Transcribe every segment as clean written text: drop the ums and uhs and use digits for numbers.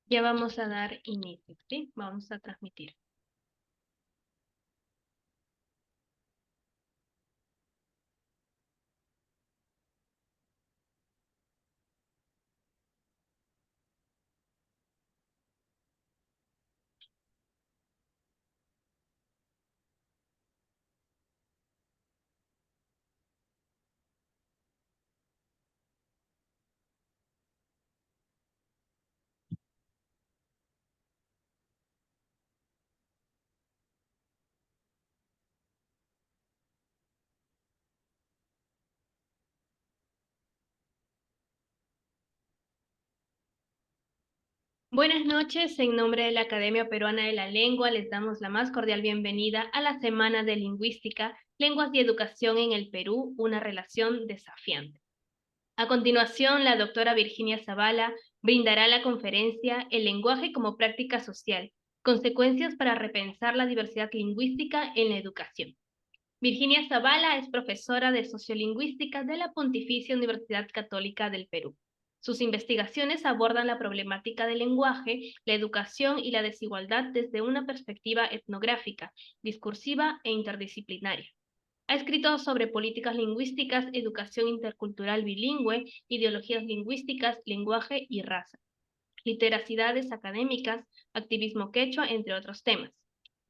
Ya vamos a dar inicio, ¿sí? Vamos a transmitir. Buenas noches, en nombre de la Academia Peruana de la Lengua les damos la más cordial bienvenida a la Semana de Lingüística, Lenguas y Educación en el Perú, una relación desafiante. A continuación, la doctora Virginia Zavala brindará la conferencia El lenguaje como práctica social, consecuencias para repensar la diversidad lingüística en la educación. Virginia Zavala es profesora de Sociolingüística de la Pontificia Universidad Católica del Perú. Sus investigaciones abordan la problemática del lenguaje, la educación y la desigualdad desde una perspectiva etnográfica, discursiva e interdisciplinaria. Ha escrito sobre políticas lingüísticas, educación intercultural bilingüe, ideologías lingüísticas, lenguaje y raza, literacidades académicas, activismo quechua, entre otros temas.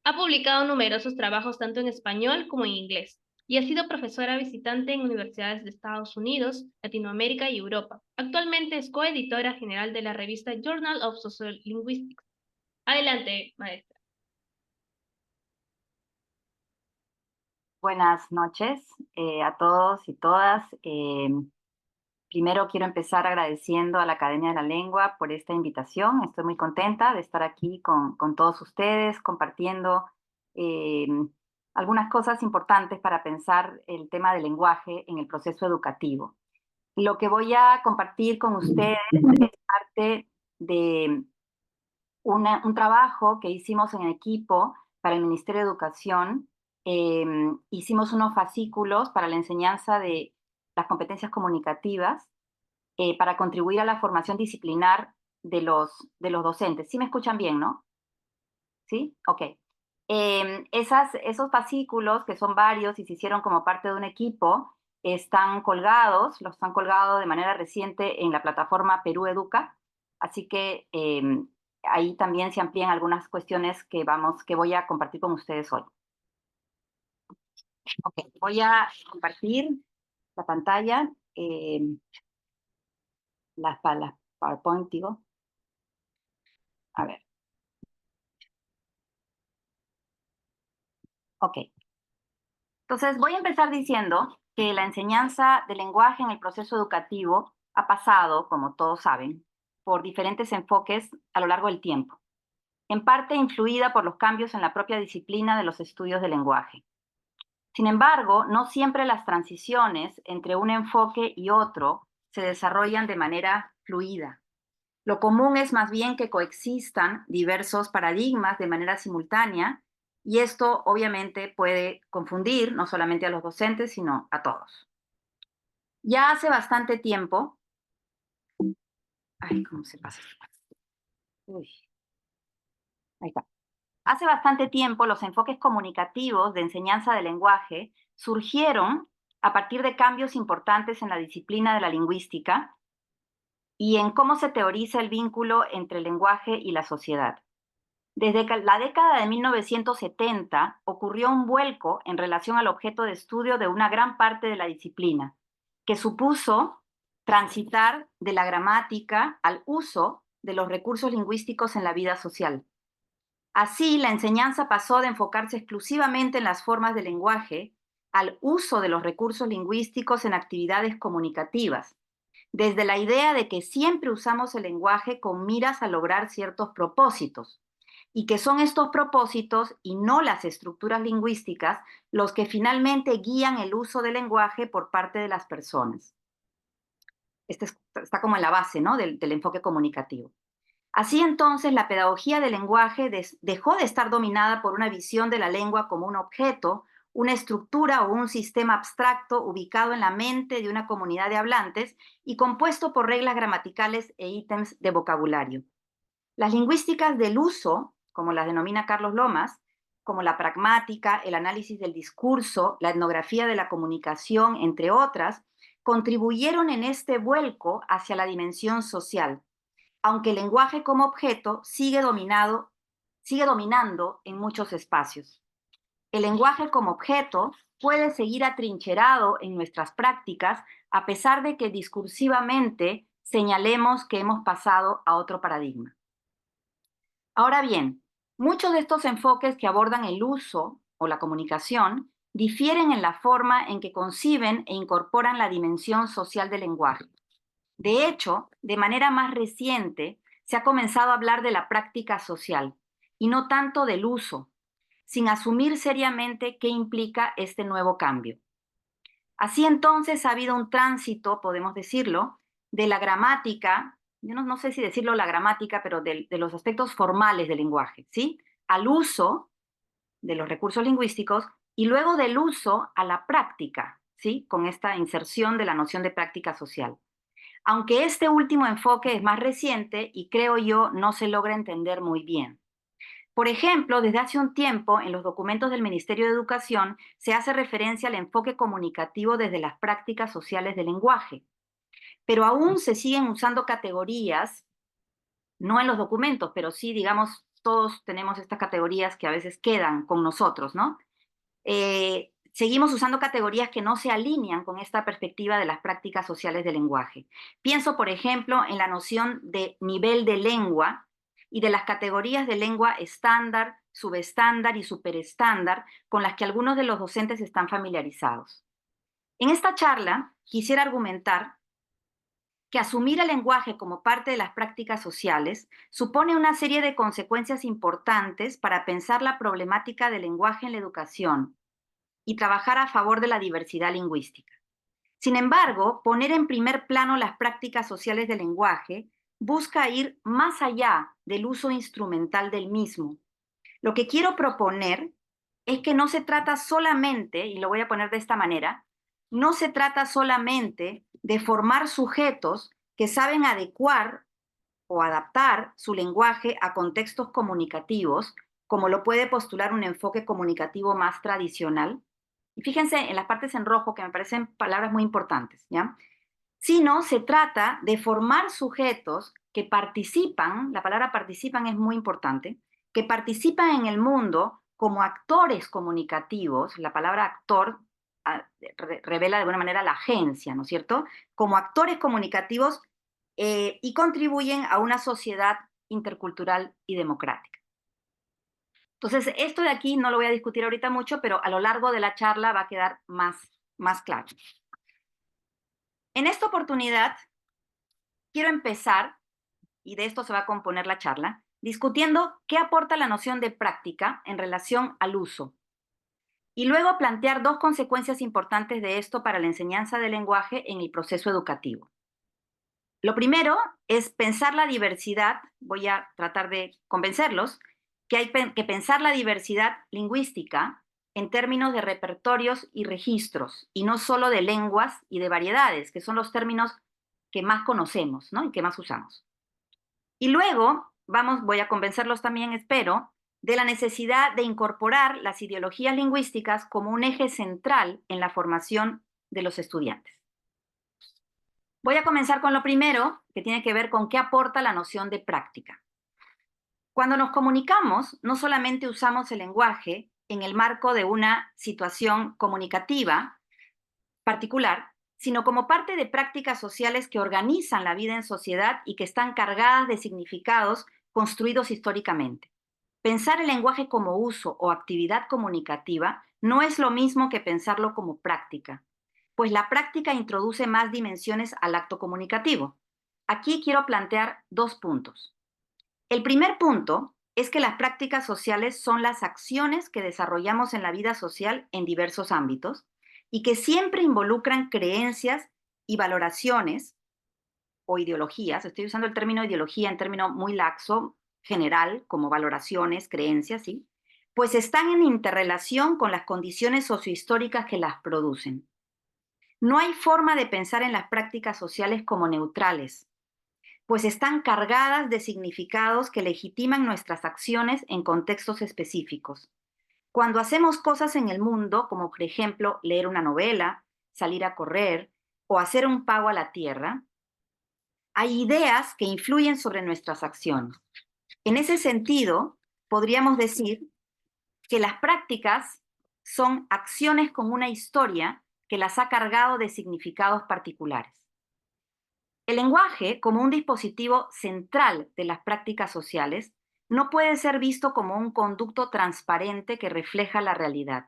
Ha publicado numerosos trabajos tanto en español como en inglés y ha sido profesora visitante en universidades de Estados Unidos, Latinoamérica y Europa. Actualmente es coeditora general de la revista Journal of Social Linguistics. Adelante, maestra. Buenas noches a todos y todas. Primero quiero empezar agradeciendo a la Academia de la Lengua por esta invitación. Estoy muy contenta de estar aquí con todos ustedes compartiendo eh, algunas cosas importantes para pensar el tema del lenguaje en el proceso educativo. Lo que voy a compartir con ustedes es parte de un trabajo que hicimos en equipo para el Ministerio de Educación. Hicimos unos fascículos para la enseñanza de las competencias comunicativas para contribuir a la formación disciplinar de los docentes. ¿Sí me escuchan bien, no? ¿Sí? Ok. Esos fascículos, que son varios y se hicieron como parte de un equipo, están colgados, los han colgado de manera reciente en la plataforma Perú Educa, así que ahí también se amplían algunas cuestiones que voy a compartir con ustedes hoy. Ok, voy a compartir la pantalla, las PowerPoint, digo. A ver, ok. Entonces, voy a empezar diciendo que la enseñanza del lenguaje en el proceso educativo ha pasado, como todos saben, por diferentes enfoques a lo largo del tiempo, en parte influida por los cambios en la propia disciplina de los estudios del lenguaje. Sin embargo, no siempre las transiciones entre un enfoque y otro se desarrollan de manera fluida. Lo común es más bien que coexistan diversos paradigmas de manera simultánea y esto obviamente puede confundir no solamente a los docentes, sino a todos. Ya hace bastante tiempo, ay, ¿cómo se pasa? Uy, ahí está. Hace bastante tiempo los enfoques comunicativos de enseñanza del lenguaje surgieron a partir de cambios importantes en la disciplina de la lingüística y en cómo se teoriza el vínculo entre el lenguaje y la sociedad. Desde la década de 1970 ocurrió un vuelco en relación al objeto de estudio de una gran parte de la disciplina, que supuso transitar de la gramática al uso de los recursos lingüísticos en la vida social. Así, la enseñanza pasó de enfocarse exclusivamente en las formas del lenguaje al uso de los recursos lingüísticos en actividades comunicativas, desde la idea de que siempre usamos el lenguaje con miras a lograr ciertos propósitos, y que son estos propósitos y no las estructuras lingüísticas los que finalmente guían el uso del lenguaje por parte de las personas. Este está como en la base, ¿no?, del enfoque comunicativo. Así entonces, la pedagogía del lenguaje dejó de estar dominada por una visión de la lengua como un objeto, una estructura o un sistema abstracto ubicado en la mente de una comunidad de hablantes y compuesto por reglas gramaticales e ítems de vocabulario. Las lingüísticas del uso, como las denomina Carlos Lomas, como la pragmática, el análisis del discurso, la etnografía de la comunicación, entre otras, contribuyeron en este vuelco hacia la dimensión social, aunque el lenguaje como objeto sigue dominando en muchos espacios. El lenguaje como objeto puede seguir atrincherado en nuestras prácticas a pesar de que discursivamente señalemos que hemos pasado a otro paradigma. Ahora bien, muchos de estos enfoques que abordan el uso o la comunicación difieren en la forma en que conciben e incorporan la dimensión social del lenguaje. De hecho, de manera más reciente, se ha comenzado a hablar de la práctica social y no tanto del uso, sin asumir seriamente qué implica este nuevo cambio. Así entonces ha habido un tránsito, podemos decirlo, de la gramática, yo no sé si decirlo la gramática, pero de los aspectos formales del lenguaje, ¿sí? Al uso de los recursos lingüísticos y luego del uso a la práctica, ¿sí? Con esta inserción de la noción de práctica social. Aunque este último enfoque es más reciente y creo yo no se logra entender muy bien. Por ejemplo, desde hace un tiempo, en los documentos del Ministerio de Educación se hace referencia al enfoque comunicativo desde las prácticas sociales del lenguaje, pero aún se siguen usando categorías, no en los documentos, pero sí, digamos, todos tenemos estas categorías que a veces quedan con nosotros, ¿no? Seguimos usando categorías que no se alinean con esta perspectiva de las prácticas sociales del lenguaje. Pienso, por ejemplo, en la noción de nivel de lengua y de las categorías de lengua estándar, subestándar y superestándar con las que algunos de los docentes están familiarizados. En esta charla quisiera argumentar que asumir el lenguaje como parte de las prácticas sociales supone una serie de consecuencias importantes para pensar la problemática del lenguaje en la educación y trabajar a favor de la diversidad lingüística. Sin embargo, poner en primer plano las prácticas sociales del lenguaje busca ir más allá del uso instrumental del mismo. Lo que quiero proponer es que no se trata solamente, y lo voy a poner de esta manera, no se trata solamente de formar sujetos que saben adecuar o adaptar su lenguaje a contextos comunicativos, como lo puede postular un enfoque comunicativo más tradicional. Y fíjense en las partes en rojo que me parecen palabras muy importantes, ¿ya? Sino se trata de formar sujetos que participan, la palabra participan es muy importante, que participan en el mundo como actores comunicativos, la palabra actor revela de alguna manera la agencia, ¿no es cierto? Como actores comunicativos y contribuyen a una sociedad intercultural y democrática. Entonces, esto de aquí no lo voy a discutir ahorita mucho, pero a lo largo de la charla va a quedar más claro. En esta oportunidad, quiero empezar, y de esto se va a componer la charla, discutiendo qué aporta la noción de práctica en relación al uso. Y luego plantear dos consecuencias importantes de esto para la enseñanza del lenguaje en el proceso educativo. Lo primero es pensar la diversidad, voy a tratar de convencerlos, que hay que pensar la diversidad lingüística en términos de repertorios y registros, y no solo de lenguas y de variedades, que son los términos que más conocemos, ¿no? Y que más usamos. Y luego, voy a convencerlos también, espero, de la necesidad de incorporar las ideologías lingüísticas como un eje central en la formación de los estudiantes. Voy a comenzar con lo primero, que tiene que ver con qué aporta la noción de práctica. Cuando nos comunicamos, no solamente usamos el lenguaje en el marco de una situación comunicativa particular, sino como parte de prácticas sociales que organizan la vida en sociedad y que están cargadas de significados construidos históricamente. Pensar el lenguaje como uso o actividad comunicativa no es lo mismo que pensarlo como práctica, pues la práctica introduce más dimensiones al acto comunicativo. Aquí quiero plantear dos puntos. El primer punto es que las prácticas sociales son las acciones que desarrollamos en la vida social en diversos ámbitos y que siempre involucran creencias y valoraciones o ideologías. Estoy usando el término ideología en término muy laxo, general, como valoraciones, creencias, ¿sí? Pues están en interrelación con las condiciones sociohistóricas que las producen. No hay forma de pensar en las prácticas sociales como neutrales. pues están cargadas de significados que legitiman nuestras acciones en contextos específicos. Cuando hacemos cosas en el mundo, como por ejemplo leer una novela, salir a correr o hacer un pago a la tierra, hay ideas que influyen sobre nuestras acciones. En ese sentido, podríamos decir que las prácticas son acciones con una historia que las ha cargado de significados particulares. El lenguaje, como un dispositivo central de las prácticas sociales, no puede ser visto como un conducto transparente que refleja la realidad.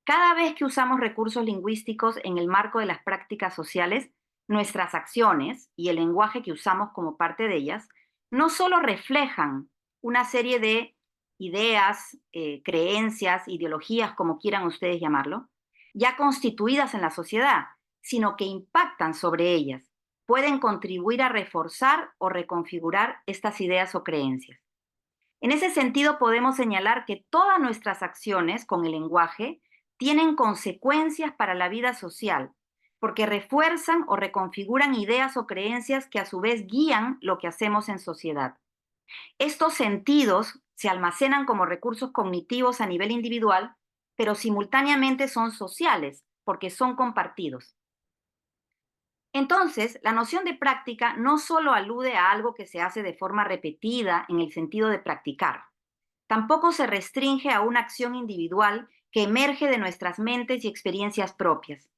Cada vez que usamos recursos lingüísticos en el marco de las prácticas sociales, nuestras acciones y el lenguaje que usamos como parte de ellas no solo reflejan una serie de ideas, creencias, ideologías, como quieran ustedes llamarlo, ya constituidas en la sociedad, sino que impactan sobre ellas, pueden contribuir a reforzar o reconfigurar estas ideas o creencias. En ese sentido, podemos señalar que todas nuestras acciones con el lenguaje tienen consecuencias para la vida social, porque refuerzan o reconfiguran ideas o creencias que a su vez guían lo que hacemos en sociedad. Estos sentidos se almacenan como recursos cognitivos a nivel individual, pero simultáneamente son sociales, porque son compartidos. Entonces, la noción de práctica no solo alude a algo que se hace de forma repetida en el sentido de practicar. Tampoco se restringe a una acción individual que emerge de nuestras mentes y experiencias propias.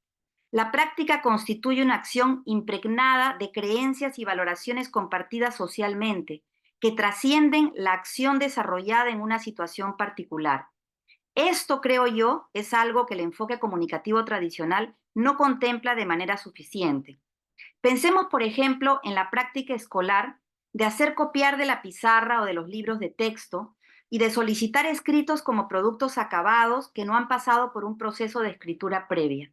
La práctica constituye una acción impregnada de creencias y valoraciones compartidas socialmente, que trascienden la acción desarrollada en una situación particular. Esto, creo yo, es algo que el enfoque comunicativo tradicional no contempla de manera suficiente. Pensemos, por ejemplo, en la práctica escolar de hacer copiar de la pizarra o de los libros de texto y de solicitar escritos como productos acabados que no han pasado por un proceso de escritura previa.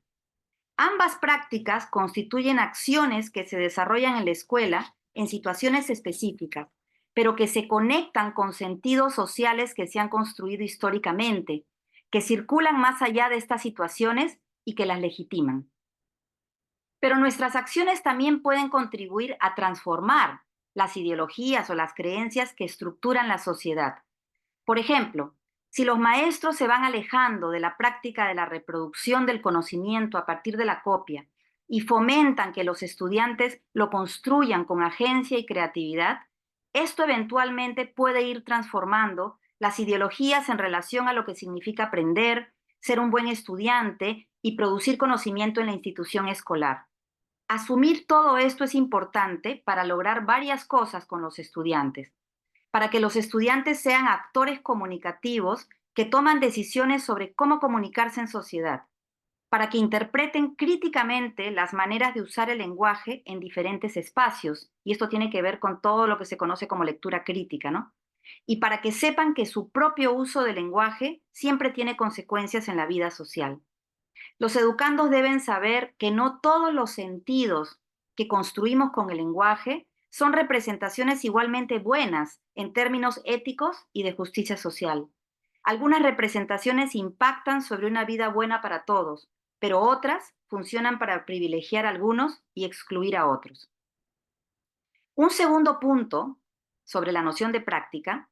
Ambas prácticas constituyen acciones que se desarrollan en la escuela en situaciones específicas, pero que se conectan con sentidos sociales que se han construido históricamente, que circulan más allá de estas situaciones y que las legitiman. Pero nuestras acciones también pueden contribuir a transformar las ideologías o las creencias que estructuran la sociedad. Por ejemplo, si los maestros se van alejando de la práctica de la reproducción del conocimiento a partir de la copia y fomentan que los estudiantes lo construyan con agencia y creatividad, esto eventualmente puede ir transformando las ideologías en relación a lo que significa aprender, ser un buen estudiante y producir conocimiento en la institución escolar. Asumir todo esto es importante para lograr varias cosas con los estudiantes, para que los estudiantes sean actores comunicativos que toman decisiones sobre cómo comunicarse en sociedad, para que interpreten críticamente las maneras de usar el lenguaje en diferentes espacios, y esto tiene que ver con todo lo que se conoce como lectura crítica, ¿no? Y para que sepan que su propio uso del lenguaje siempre tiene consecuencias en la vida social. Los educandos deben saber que no todos los sentidos que construimos con el lenguaje son representaciones igualmente buenas en términos éticos y de justicia social. Algunas representaciones impactan sobre una vida buena para todos, pero otras funcionan para privilegiar a algunos y excluir a otros. Un segundo punto sobre la noción de práctica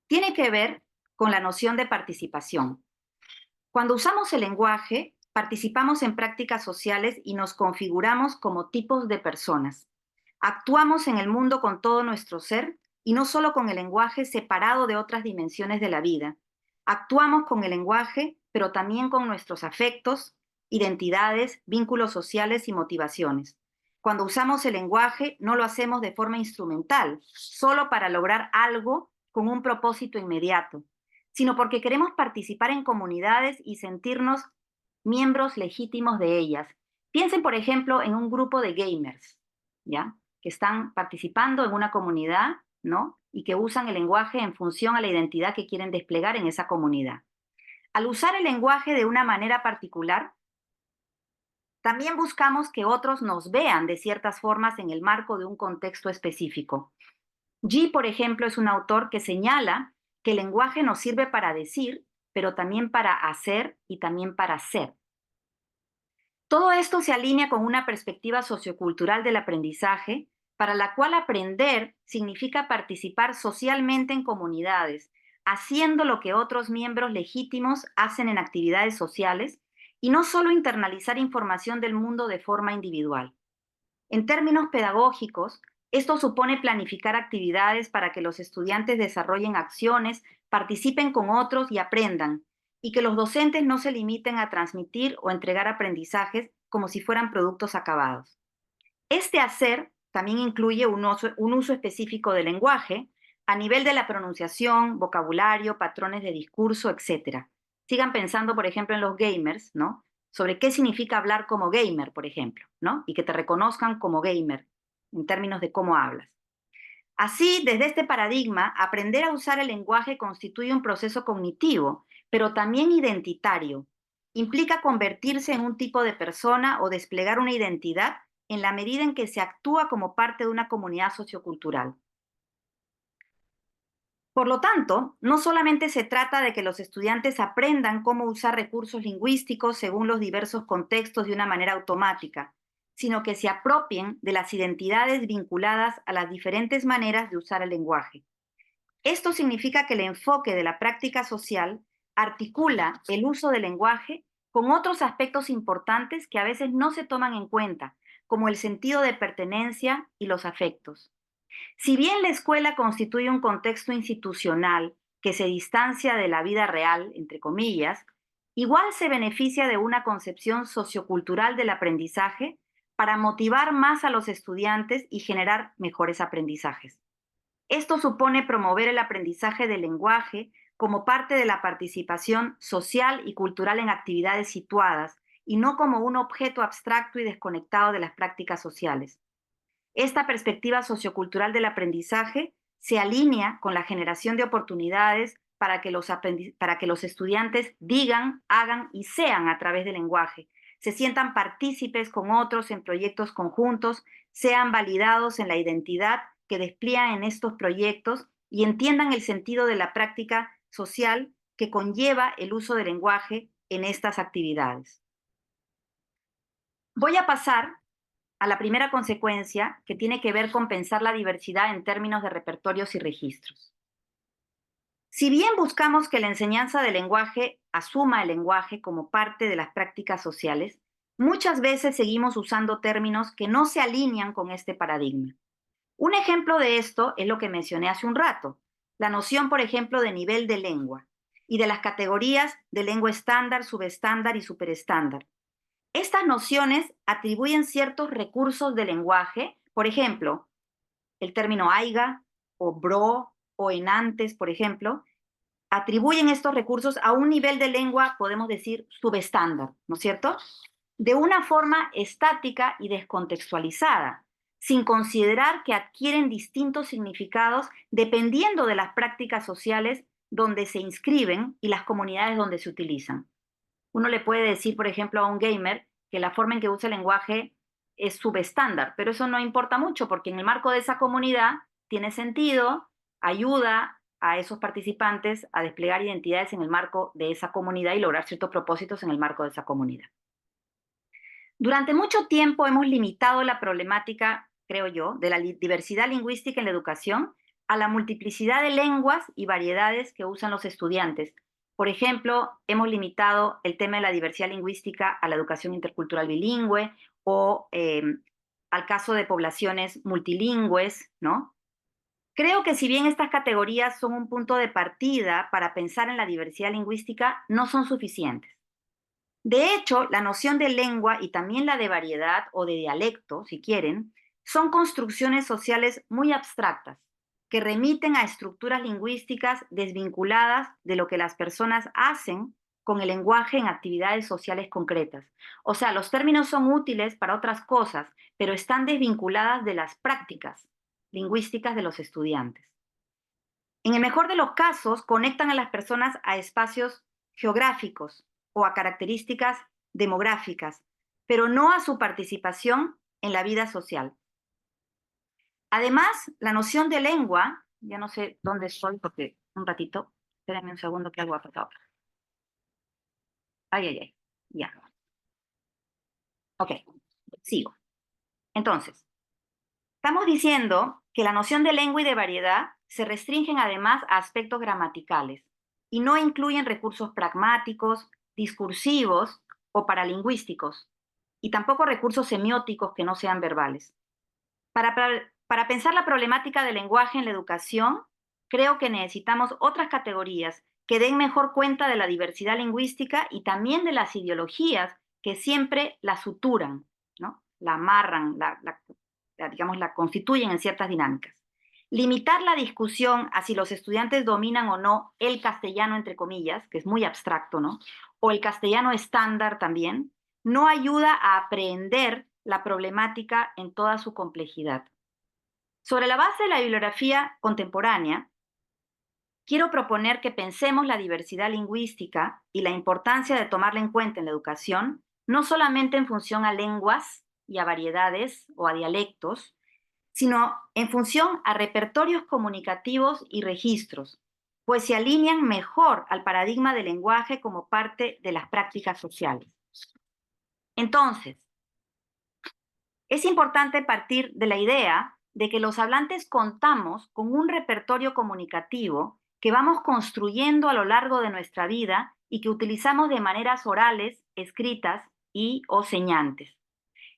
tiene que ver con la noción de participación. Cuando usamos el lenguaje, participamos en prácticas sociales y nos configuramos como tipos de personas. Actuamos en el mundo con todo nuestro ser y no solo con el lenguaje separado de otras dimensiones de la vida. Actuamos con el lenguaje, pero también con nuestros afectos, identidades, vínculos sociales y motivaciones. Cuando usamos el lenguaje, no lo hacemos de forma instrumental, solo para lograr algo con un propósito inmediato, sino porque queremos participar en comunidades y sentirnos miembros legítimos de ellas. Piensen, por ejemplo, en un grupo de gamers, ¿ya? Que están participando en una comunidad, ¿no? Y que usan el lenguaje en función a la identidad que quieren desplegar en esa comunidad. Al usar el lenguaje de una manera particular, también buscamos que otros nos vean de ciertas formas en el marco de un contexto específico. G, por ejemplo, es un autor que señala que el lenguaje nos sirve para decir, pero también para hacer y también para ser. Todo esto se alinea con una perspectiva sociocultural del aprendizaje para la cual aprender significa participar socialmente en comunidades, haciendo lo que otros miembros legítimos hacen en actividades sociales y no solo internalizar información del mundo de forma individual. En términos pedagógicos, esto supone planificar actividades para que los estudiantes desarrollen acciones, participen con otros y aprendan, y que los docentes no se limiten a transmitir o entregar aprendizajes como si fueran productos acabados. Este hacer también incluye un uso específico del lenguaje a nivel de la pronunciación, vocabulario, patrones de discurso, etc. Sigan pensando, por ejemplo, en los gamers, ¿no? Sobre qué significa hablar como gamer, por ejemplo, ¿no? Y que te reconozcan como gamer en términos de cómo hablas. Así, desde este paradigma, aprender a usar el lenguaje constituye un proceso cognitivo, pero también identitario. Implica convertirse en un tipo de persona o desplegar una identidad en la medida en que se actúa como parte de una comunidad sociocultural. Por lo tanto, no solamente se trata de que los estudiantes aprendan cómo usar recursos lingüísticos según los diversos contextos de una manera automática, sino que se apropien de las identidades vinculadas a las diferentes maneras de usar el lenguaje. Esto significa que el enfoque de la práctica social articula el uso del lenguaje con otros aspectos importantes que a veces no se toman en cuenta, como el sentido de pertenencia y los afectos. Si bien la escuela constituye un contexto institucional que se distancia de la vida real, entre comillas, igual se beneficia de una concepción sociocultural del aprendizaje para motivar más a los estudiantes y generar mejores aprendizajes. Esto supone promover el aprendizaje del lenguaje como parte de la participación social y cultural en actividades situadas y no como un objeto abstracto y desconectado de las prácticas sociales. Esta perspectiva sociocultural del aprendizaje se alinea con la generación de oportunidades para que los estudiantes digan, hagan y sean a través del lenguaje, se sientan partícipes con otros en proyectos conjuntos, sean validados en la identidad que despliegan en estos proyectos y entiendan el sentido de la práctica social que conlleva el uso del lenguaje en estas actividades. Voy a pasar a la primera consecuencia, que tiene que ver con pensar la diversidad en términos de repertorios y registros. Si bien buscamos que la enseñanza del lenguaje asuma el lenguaje como parte de las prácticas sociales, muchas veces seguimos usando términos que no se alinean con este paradigma. Un ejemplo de esto es lo que mencioné hace un rato, la noción, por ejemplo, de nivel de lengua y de las categorías de lengua estándar, subestándar y superestándar. Estas nociones atribuyen ciertos recursos de lenguaje, por ejemplo, el término aiga o bro o enantes, por ejemplo, atribuyen estos recursos a un nivel de lengua, podemos decir, subestándar, ¿no es cierto? De una forma estática y descontextualizada, sin considerar que adquieren distintos significados dependiendo de las prácticas sociales donde se inscriben y las comunidades donde se utilizan. Uno le puede decir, por ejemplo, a un gamer que la forma en que usa el lenguaje es subestándar, pero eso no importa mucho porque en el marco de esa comunidad tiene sentido, ayuda a esos participantes a desplegar identidades en el marco de esa comunidad y lograr ciertos propósitos en el marco de esa comunidad. Durante mucho tiempo hemos limitado la problemática, creo yo, de la diversidad lingüística en la educación a la multiplicidad de lenguas y variedades que usan los estudiantes. Por ejemplo, hemos limitado el tema de la diversidad lingüística a la educación intercultural bilingüe o al caso de poblaciones multilingües, ¿no? Creo que si bien estas categorías son un punto de partida para pensar en la diversidad lingüística, no son suficientes. De hecho, la noción de lengua y también la de variedad o de dialecto, si quieren, son construcciones sociales muy abstractas que remiten a estructuras lingüísticas desvinculadas de lo que las personas hacen con el lenguaje en actividades sociales concretas. O sea, los términos son útiles para otras cosas, pero están desvinculadas de las prácticas lingüísticas de los estudiantes. En el mejor de los casos, conectan a las personas a espacios geográficos o a características demográficas, pero no a su participación en la vida social. Además, la noción de lengua, ya no sé dónde estoy porque un ratito, espérenme un segundo que algo ha pasado. Ay, ay, ay, ya. Ok, sigo. Entonces, Estamos diciendo que la noción de lengua y de variedad se restringen además a aspectos gramaticales y no incluyen recursos pragmáticos, discursivos o paralingüísticos, y tampoco recursos semióticos que no sean verbales. Para pensar la problemática del lenguaje en la educación, creo que necesitamos otras categorías que den mejor cuenta de la diversidad lingüística y también de las ideologías que siempre la suturan, ¿no? La amarran, digamos, la constituyen en ciertas dinámicas. Limitar la discusión a si los estudiantes dominan o no el castellano, entre comillas, que es muy abstracto, ¿no? O el castellano estándar también, no ayuda a aprender la problemática en toda su complejidad. Sobre la base de la bibliografía contemporánea, quiero proponer que pensemos la diversidad lingüística y la importancia de tomarla en cuenta en la educación, no solamente en función a lenguas y a variedades o a dialectos, sino en función a repertorios comunicativos y registros, pues se alinean mejor al paradigma del lenguaje como parte de las prácticas sociales. Entonces, es importante partir de la idea de que los hablantes contamos con un repertorio comunicativo que vamos construyendo a lo largo de nuestra vida y que utilizamos de maneras orales, escritas y o señantes.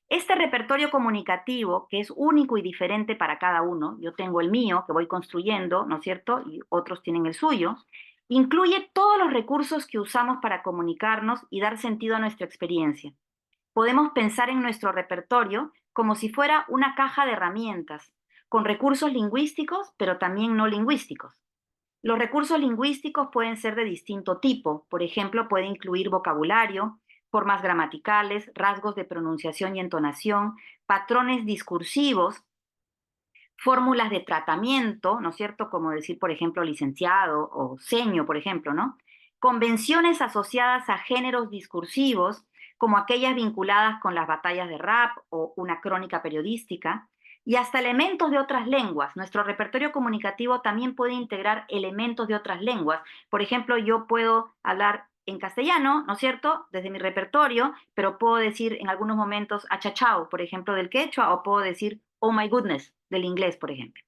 Este repertorio comunicativo, que es único y diferente para cada uno, yo tengo el mío que voy construyendo, ¿no es cierto? Y otros tienen el suyo, incluye todos los recursos que usamos para comunicarnos y dar sentido a nuestra experiencia. Podemos pensar en nuestro repertorio como si fuera una caja de herramientas, con recursos lingüísticos, pero también no lingüísticos. Los recursos lingüísticos pueden ser de distinto tipo. Por ejemplo, puede incluir vocabulario, formas gramaticales, rasgos de pronunciación y entonación, patrones discursivos, fórmulas de tratamiento, ¿no es cierto? Como decir, por ejemplo, licenciado o seño, por ejemplo, ¿no? Convenciones asociadas a géneros discursivos, como aquellas vinculadas con las batallas de rap o una crónica periodística, y hasta elementos de otras lenguas. Nuestro repertorio comunicativo también puede integrar elementos de otras lenguas. Por ejemplo, yo puedo hablar en castellano, ¿no es cierto?, desde mi repertorio, pero puedo decir en algunos momentos achachao, por ejemplo, del quechua, o puedo decir oh my goodness, del inglés, por ejemplo.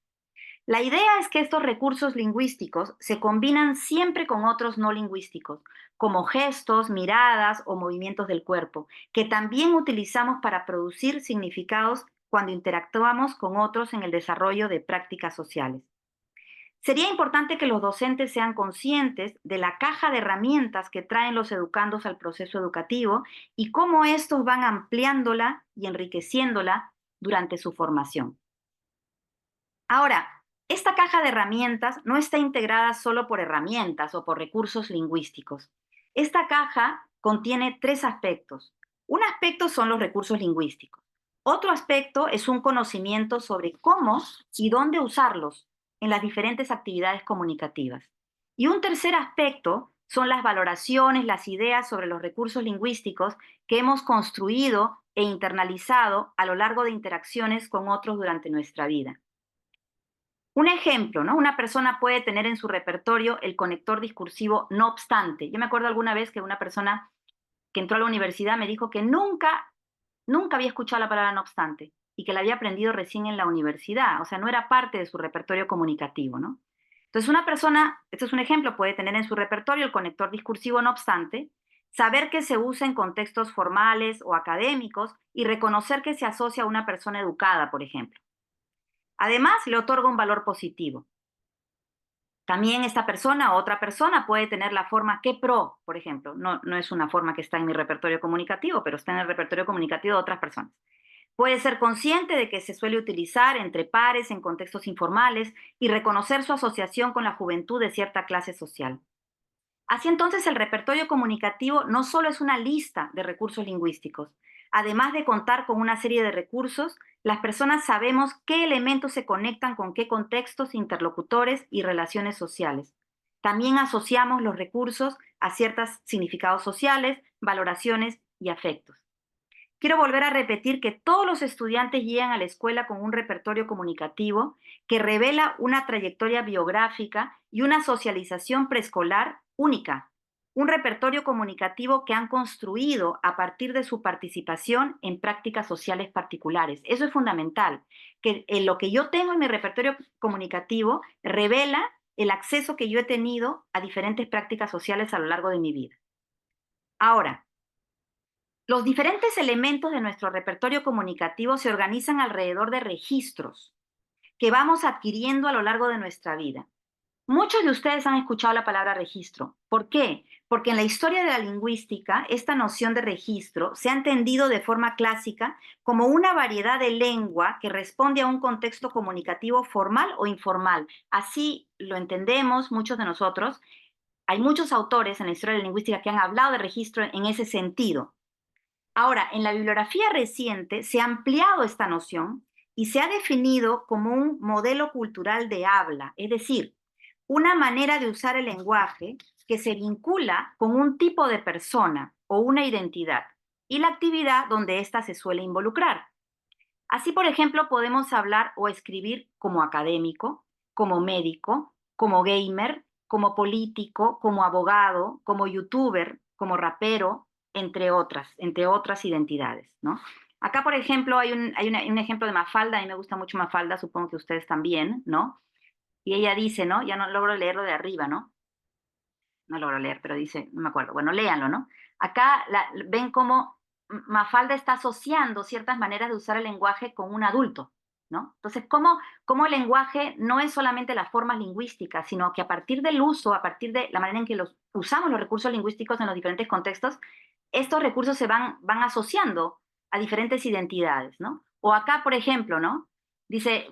La idea es que estos recursos lingüísticos se combinan siempre con otros no lingüísticos, como gestos, miradas o movimientos del cuerpo, que también utilizamos para producir significados cuando interactuamos con otros en el desarrollo de prácticas sociales. Sería importante que los docentes sean conscientes de la caja de herramientas que traen los educandos al proceso educativo y cómo estos van ampliándola y enriqueciéndola durante su formación. Ahora, esta caja de herramientas no está integrada solo por herramientas o por recursos lingüísticos. Esta caja contiene tres aspectos. Un aspecto son los recursos lingüísticos. Otro aspecto es un conocimiento sobre cómo y dónde usarlos en las diferentes actividades comunicativas. Y un tercer aspecto son las valoraciones, las ideas sobre los recursos lingüísticos que hemos construido e internalizado a lo largo de interacciones con otros durante nuestra vida. Un ejemplo, ¿no? Una persona puede tener en su repertorio el conector discursivo no obstante. Yo me acuerdo alguna vez que una persona que entró a la universidad me dijo que nunca había escuchado la palabra no obstante y que la había aprendido recién en la universidad, o sea, no era parte de su repertorio comunicativo, ¿no? Entonces, una persona, este es un ejemplo, puede tener en su repertorio el conector discursivo no obstante, saber que se usa en contextos formales o académicos y reconocer que se asocia a una persona educada, por ejemplo. Además, le otorga un valor positivo. También esta persona o otra persona puede tener la forma que pro, por ejemplo. No es una forma que está en mi repertorio comunicativo, pero está en el repertorio comunicativo de otras personas. Puede ser consciente de que se suele utilizar entre pares en contextos informales y reconocer su asociación con la juventud de cierta clase social. Así entonces, el repertorio comunicativo no solo es una lista de recursos lingüísticos. Además de contar con una serie de recursos, las personas sabemos qué elementos se conectan con qué contextos, interlocutores y relaciones sociales. También asociamos los recursos a ciertos significados sociales, valoraciones y afectos. Quiero volver a repetir que todos los estudiantes llegan a la escuela con un repertorio comunicativo que revela una trayectoria biográfica y una socialización preescolar única, un repertorio comunicativo que han construido a partir de su participación en prácticas sociales particulares. Eso es fundamental, que lo que yo tengo en mi repertorio comunicativo revela el acceso que yo he tenido a diferentes prácticas sociales a lo largo de mi vida. Ahora, los diferentes elementos de nuestro repertorio comunicativo se organizan alrededor de registros que vamos adquiriendo a lo largo de nuestra vida. Muchos de ustedes han escuchado la palabra registro. ¿Por qué? Porque en la historia de la lingüística, esta noción de registro se ha entendido de forma clásica como una variedad de lengua que responde a un contexto comunicativo formal o informal. Así lo entendemos muchos de nosotros. Hay muchos autores en la historia de la lingüística que han hablado de registro en ese sentido. Ahora, en la bibliografía reciente se ha ampliado esta noción y se ha definido como un modelo cultural de habla, es decir, una manera de usar el lenguaje que se vincula con un tipo de persona o una identidad y la actividad donde ésta se suele involucrar. Así, por ejemplo, podemos hablar o escribir como académico, como médico, como gamer, como político, como abogado, como youtuber, como rapero, entre otras identidades, ¿no? Acá, por ejemplo, hay un ejemplo de Mafalda, a mí me gusta mucho Mafalda, supongo que ustedes también, ¿no? Y ella dice, ¿no? Ya no logro leerlo de arriba, ¿no? No logro leer, pero dice, no me acuerdo. Bueno, léanlo, ¿no? Acá ven cómo Mafalda está asociando ciertas maneras de usar el lenguaje con un adulto, ¿no? Entonces, cómo el lenguaje no es solamente las formas lingüísticas, sino que a partir del uso, a partir de la manera en que usamos los recursos lingüísticos en los diferentes contextos, estos recursos se van asociando a diferentes identidades, ¿no? O acá, por ejemplo, ¿no? Dice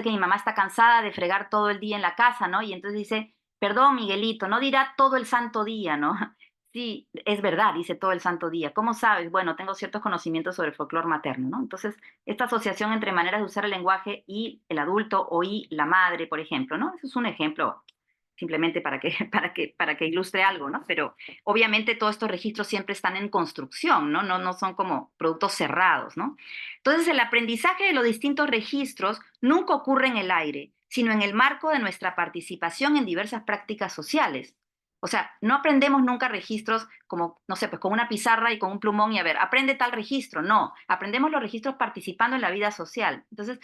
que mi mamá está cansada de fregar todo el día en la casa, ¿no? Y entonces dice, perdón, Miguelito, no dirá todo el santo día, ¿no? Sí, es verdad, dice todo el santo día. ¿Cómo sabes? Bueno, tengo ciertos conocimientos sobre el folclore materno, ¿no? Entonces, esta asociación entre maneras de usar el lenguaje y el adulto o y la madre, por ejemplo, ¿no? Eso es un ejemplo simplemente para que ilustre algo, ¿no? Pero obviamente todos estos registros siempre están en construcción, ¿no? No son como productos cerrados, ¿no? Entonces, el aprendizaje de los distintos registros nunca ocurre en el aire, sino en el marco de nuestra participación en diversas prácticas sociales. O sea, no aprendemos nunca registros como, no sé, pues con una pizarra y con un plumón y a ver, aprende tal registro. No, aprendemos los registros participando en la vida social. Entonces,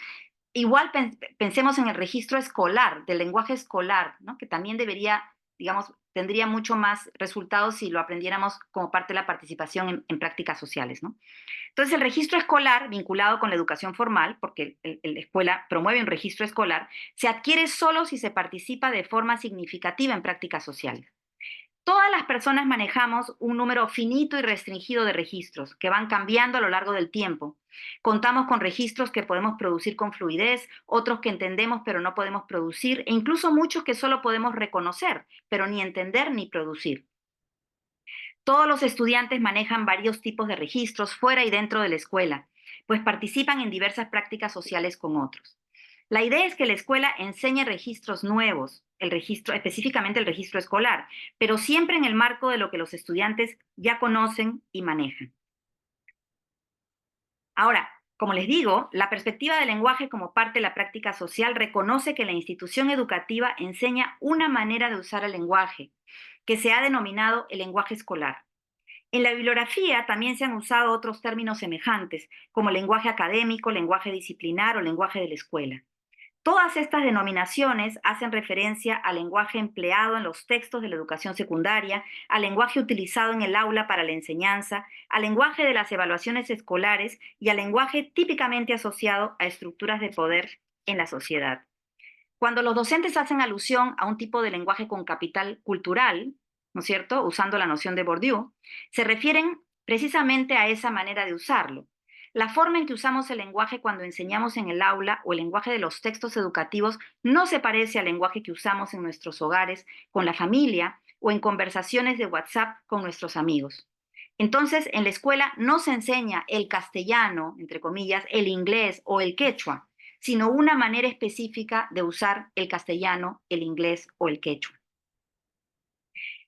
igual pensemos en el registro escolar, del lenguaje escolar, ¿no? Que también debería, digamos, tendría mucho más resultados si lo aprendiéramos como parte de la participación en prácticas sociales, ¿no? Entonces, el registro escolar, vinculado con la educación formal, porque la escuela promueve un registro escolar, se adquiere solo si se participa de forma significativa en prácticas sociales. Todas las personas manejamos un número finito y restringido de registros que van cambiando a lo largo del tiempo. Contamos con registros que podemos producir con fluidez, otros que entendemos pero no podemos producir, e incluso muchos que solo podemos reconocer, pero ni entender ni producir. Todos los estudiantes manejan varios tipos de registros fuera y dentro de la escuela, pues participan en diversas prácticas sociales con otros. La idea es que la escuela enseñe registros nuevos, específicamente el registro escolar, pero siempre en el marco de lo que los estudiantes ya conocen y manejan. Ahora, como les digo, la perspectiva del lenguaje como parte de la práctica social reconoce que la institución educativa enseña una manera de usar el lenguaje, que se ha denominado el lenguaje escolar. En la bibliografía también se han usado otros términos semejantes, como lenguaje académico, lenguaje disciplinar o lenguaje de la escuela. Todas estas denominaciones hacen referencia al lenguaje empleado en los textos de la educación secundaria, al lenguaje utilizado en el aula para la enseñanza, al lenguaje de las evaluaciones escolares y al lenguaje típicamente asociado a estructuras de poder en la sociedad. Cuando los docentes hacen alusión a un tipo de lenguaje con capital cultural, ¿no es cierto?, usando la noción de Bourdieu, se refieren precisamente a esa manera de usarlo. La forma en que usamos el lenguaje cuando enseñamos en el aula o el lenguaje de los textos educativos no se parece al lenguaje que usamos en nuestros hogares, con la familia o en conversaciones de WhatsApp con nuestros amigos. Entonces, en la escuela no se enseña el castellano, entre comillas, el inglés o el quechua, sino una manera específica de usar el castellano, el inglés o el quechua.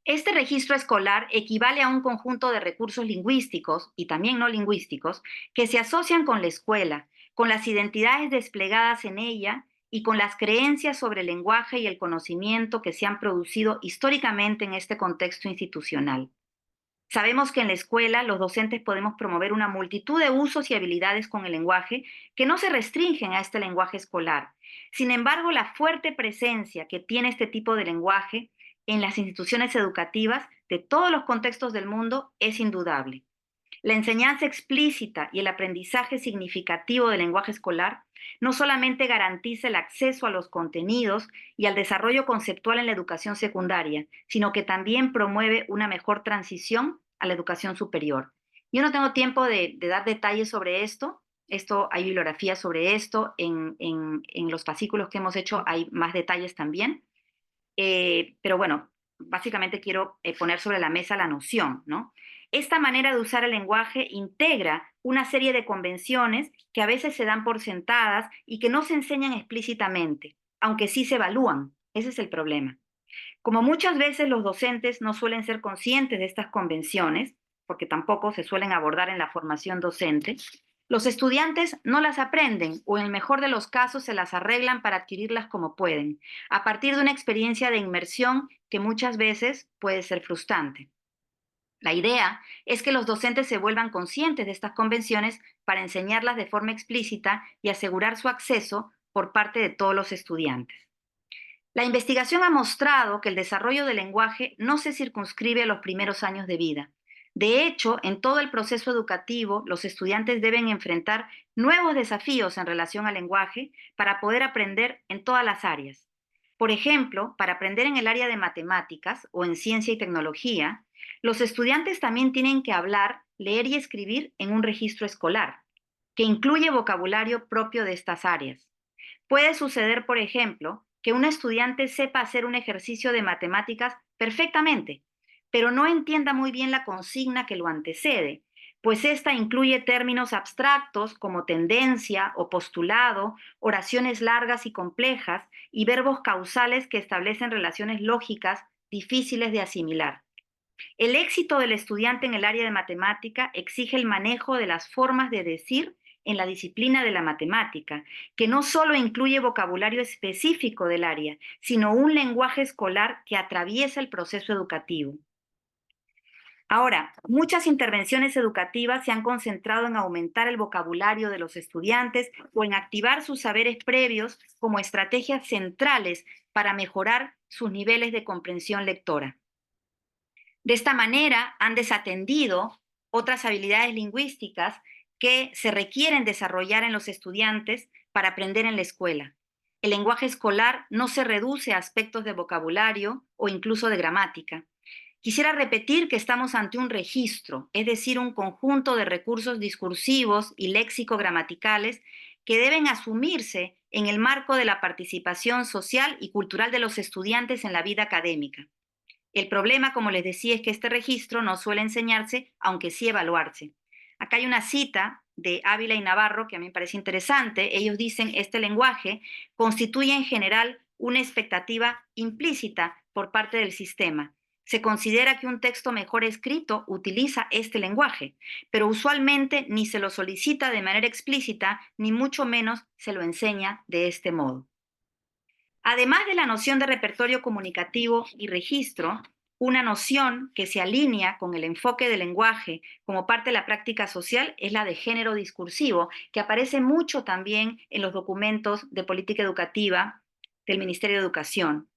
Este registro escolar equivale a un conjunto de recursos lingüísticos y también no lingüísticos que se asocian con la escuela, con las identidades desplegadas en ella y con las creencias sobre el lenguaje y el conocimiento que se han producido históricamente en este contexto institucional. Sabemos que en la escuela los docentes podemos promover una multitud de usos y habilidades con el lenguaje que no se restringen a este lenguaje escolar. Sin embargo, la fuerte presencia que tiene este tipo de lenguaje en las instituciones educativas de todos los contextos del mundo es indudable. La enseñanza explícita y el aprendizaje significativo del lenguaje escolar no solamente garantiza el acceso a los contenidos y al desarrollo conceptual en la educación secundaria, sino que también promueve una mejor transición a la educación superior. Yo no tengo tiempo de dar detalles sobre esto. Hay bibliografía sobre esto. En los fascículos que hemos hecho hay más detalles también. Pero bueno, básicamente quiero poner sobre la mesa la noción, ¿no? Esta manera de usar el lenguaje integra una serie de convenciones que a veces se dan por sentadas y que no se enseñan explícitamente, aunque sí se evalúan. Ese es el problema. Como muchas veces los docentes no suelen ser conscientes de estas convenciones, porque tampoco se suelen abordar en la formación docente, los estudiantes no las aprenden o en el mejor de los casos se las arreglan para adquirirlas como pueden, a partir de una experiencia de inmersión que muchas veces puede ser frustrante. La idea es que los docentes se vuelvan conscientes de estas convenciones para enseñarlas de forma explícita y asegurar su acceso por parte de todos los estudiantes. La investigación ha mostrado que el desarrollo del lenguaje no se circunscribe a los primeros años de vida. De hecho, en todo el proceso educativo, los estudiantes deben enfrentar nuevos desafíos en relación al lenguaje para poder aprender en todas las áreas. Por ejemplo, para aprender en el área de matemáticas o en ciencia y tecnología, los estudiantes también tienen que hablar, leer y escribir en un registro escolar, que incluye vocabulario propio de estas áreas. Puede suceder, por ejemplo, que un estudiante sepa hacer un ejercicio de matemáticas perfectamente, pero no entienda muy bien la consigna que lo antecede, pues esta incluye términos abstractos como tendencia o postulado, oraciones largas y complejas y verbos causales que establecen relaciones lógicas difíciles de asimilar. El éxito del estudiante en el área de matemática exige el manejo de las formas de decir en la disciplina de la matemática, que no solo incluye vocabulario específico del área, sino un lenguaje escolar que atraviesa el proceso educativo. Ahora, muchas intervenciones educativas se han concentrado en aumentar el vocabulario de los estudiantes o en activar sus saberes previos como estrategias centrales para mejorar sus niveles de comprensión lectora. De esta manera han desatendido otras habilidades lingüísticas que se requieren desarrollar en los estudiantes para aprender en la escuela. El lenguaje escolar no se reduce a aspectos de vocabulario o incluso de gramática. Quisiera repetir que estamos ante un registro, es decir, un conjunto de recursos discursivos y léxico-gramaticales que deben asumirse en el marco de la participación social y cultural de los estudiantes en la vida académica. El problema, como les decía, es que este registro no suele enseñarse, aunque sí evaluarse. Acá hay una cita de Ávila y Navarro que a mí me parece interesante. Ellos dicen, este lenguaje constituye en general una expectativa implícita por parte del sistema. Se considera que un texto mejor escrito utiliza este lenguaje, pero usualmente ni se lo solicita de manera explícita, ni mucho menos se lo enseña de este modo. Además de la noción de repertorio comunicativo y registro, una noción que se alinea con el enfoque del lenguaje como parte de la práctica social es la de género discursivo, que aparece mucho también en los documentos de política educativa del Ministerio de Educación.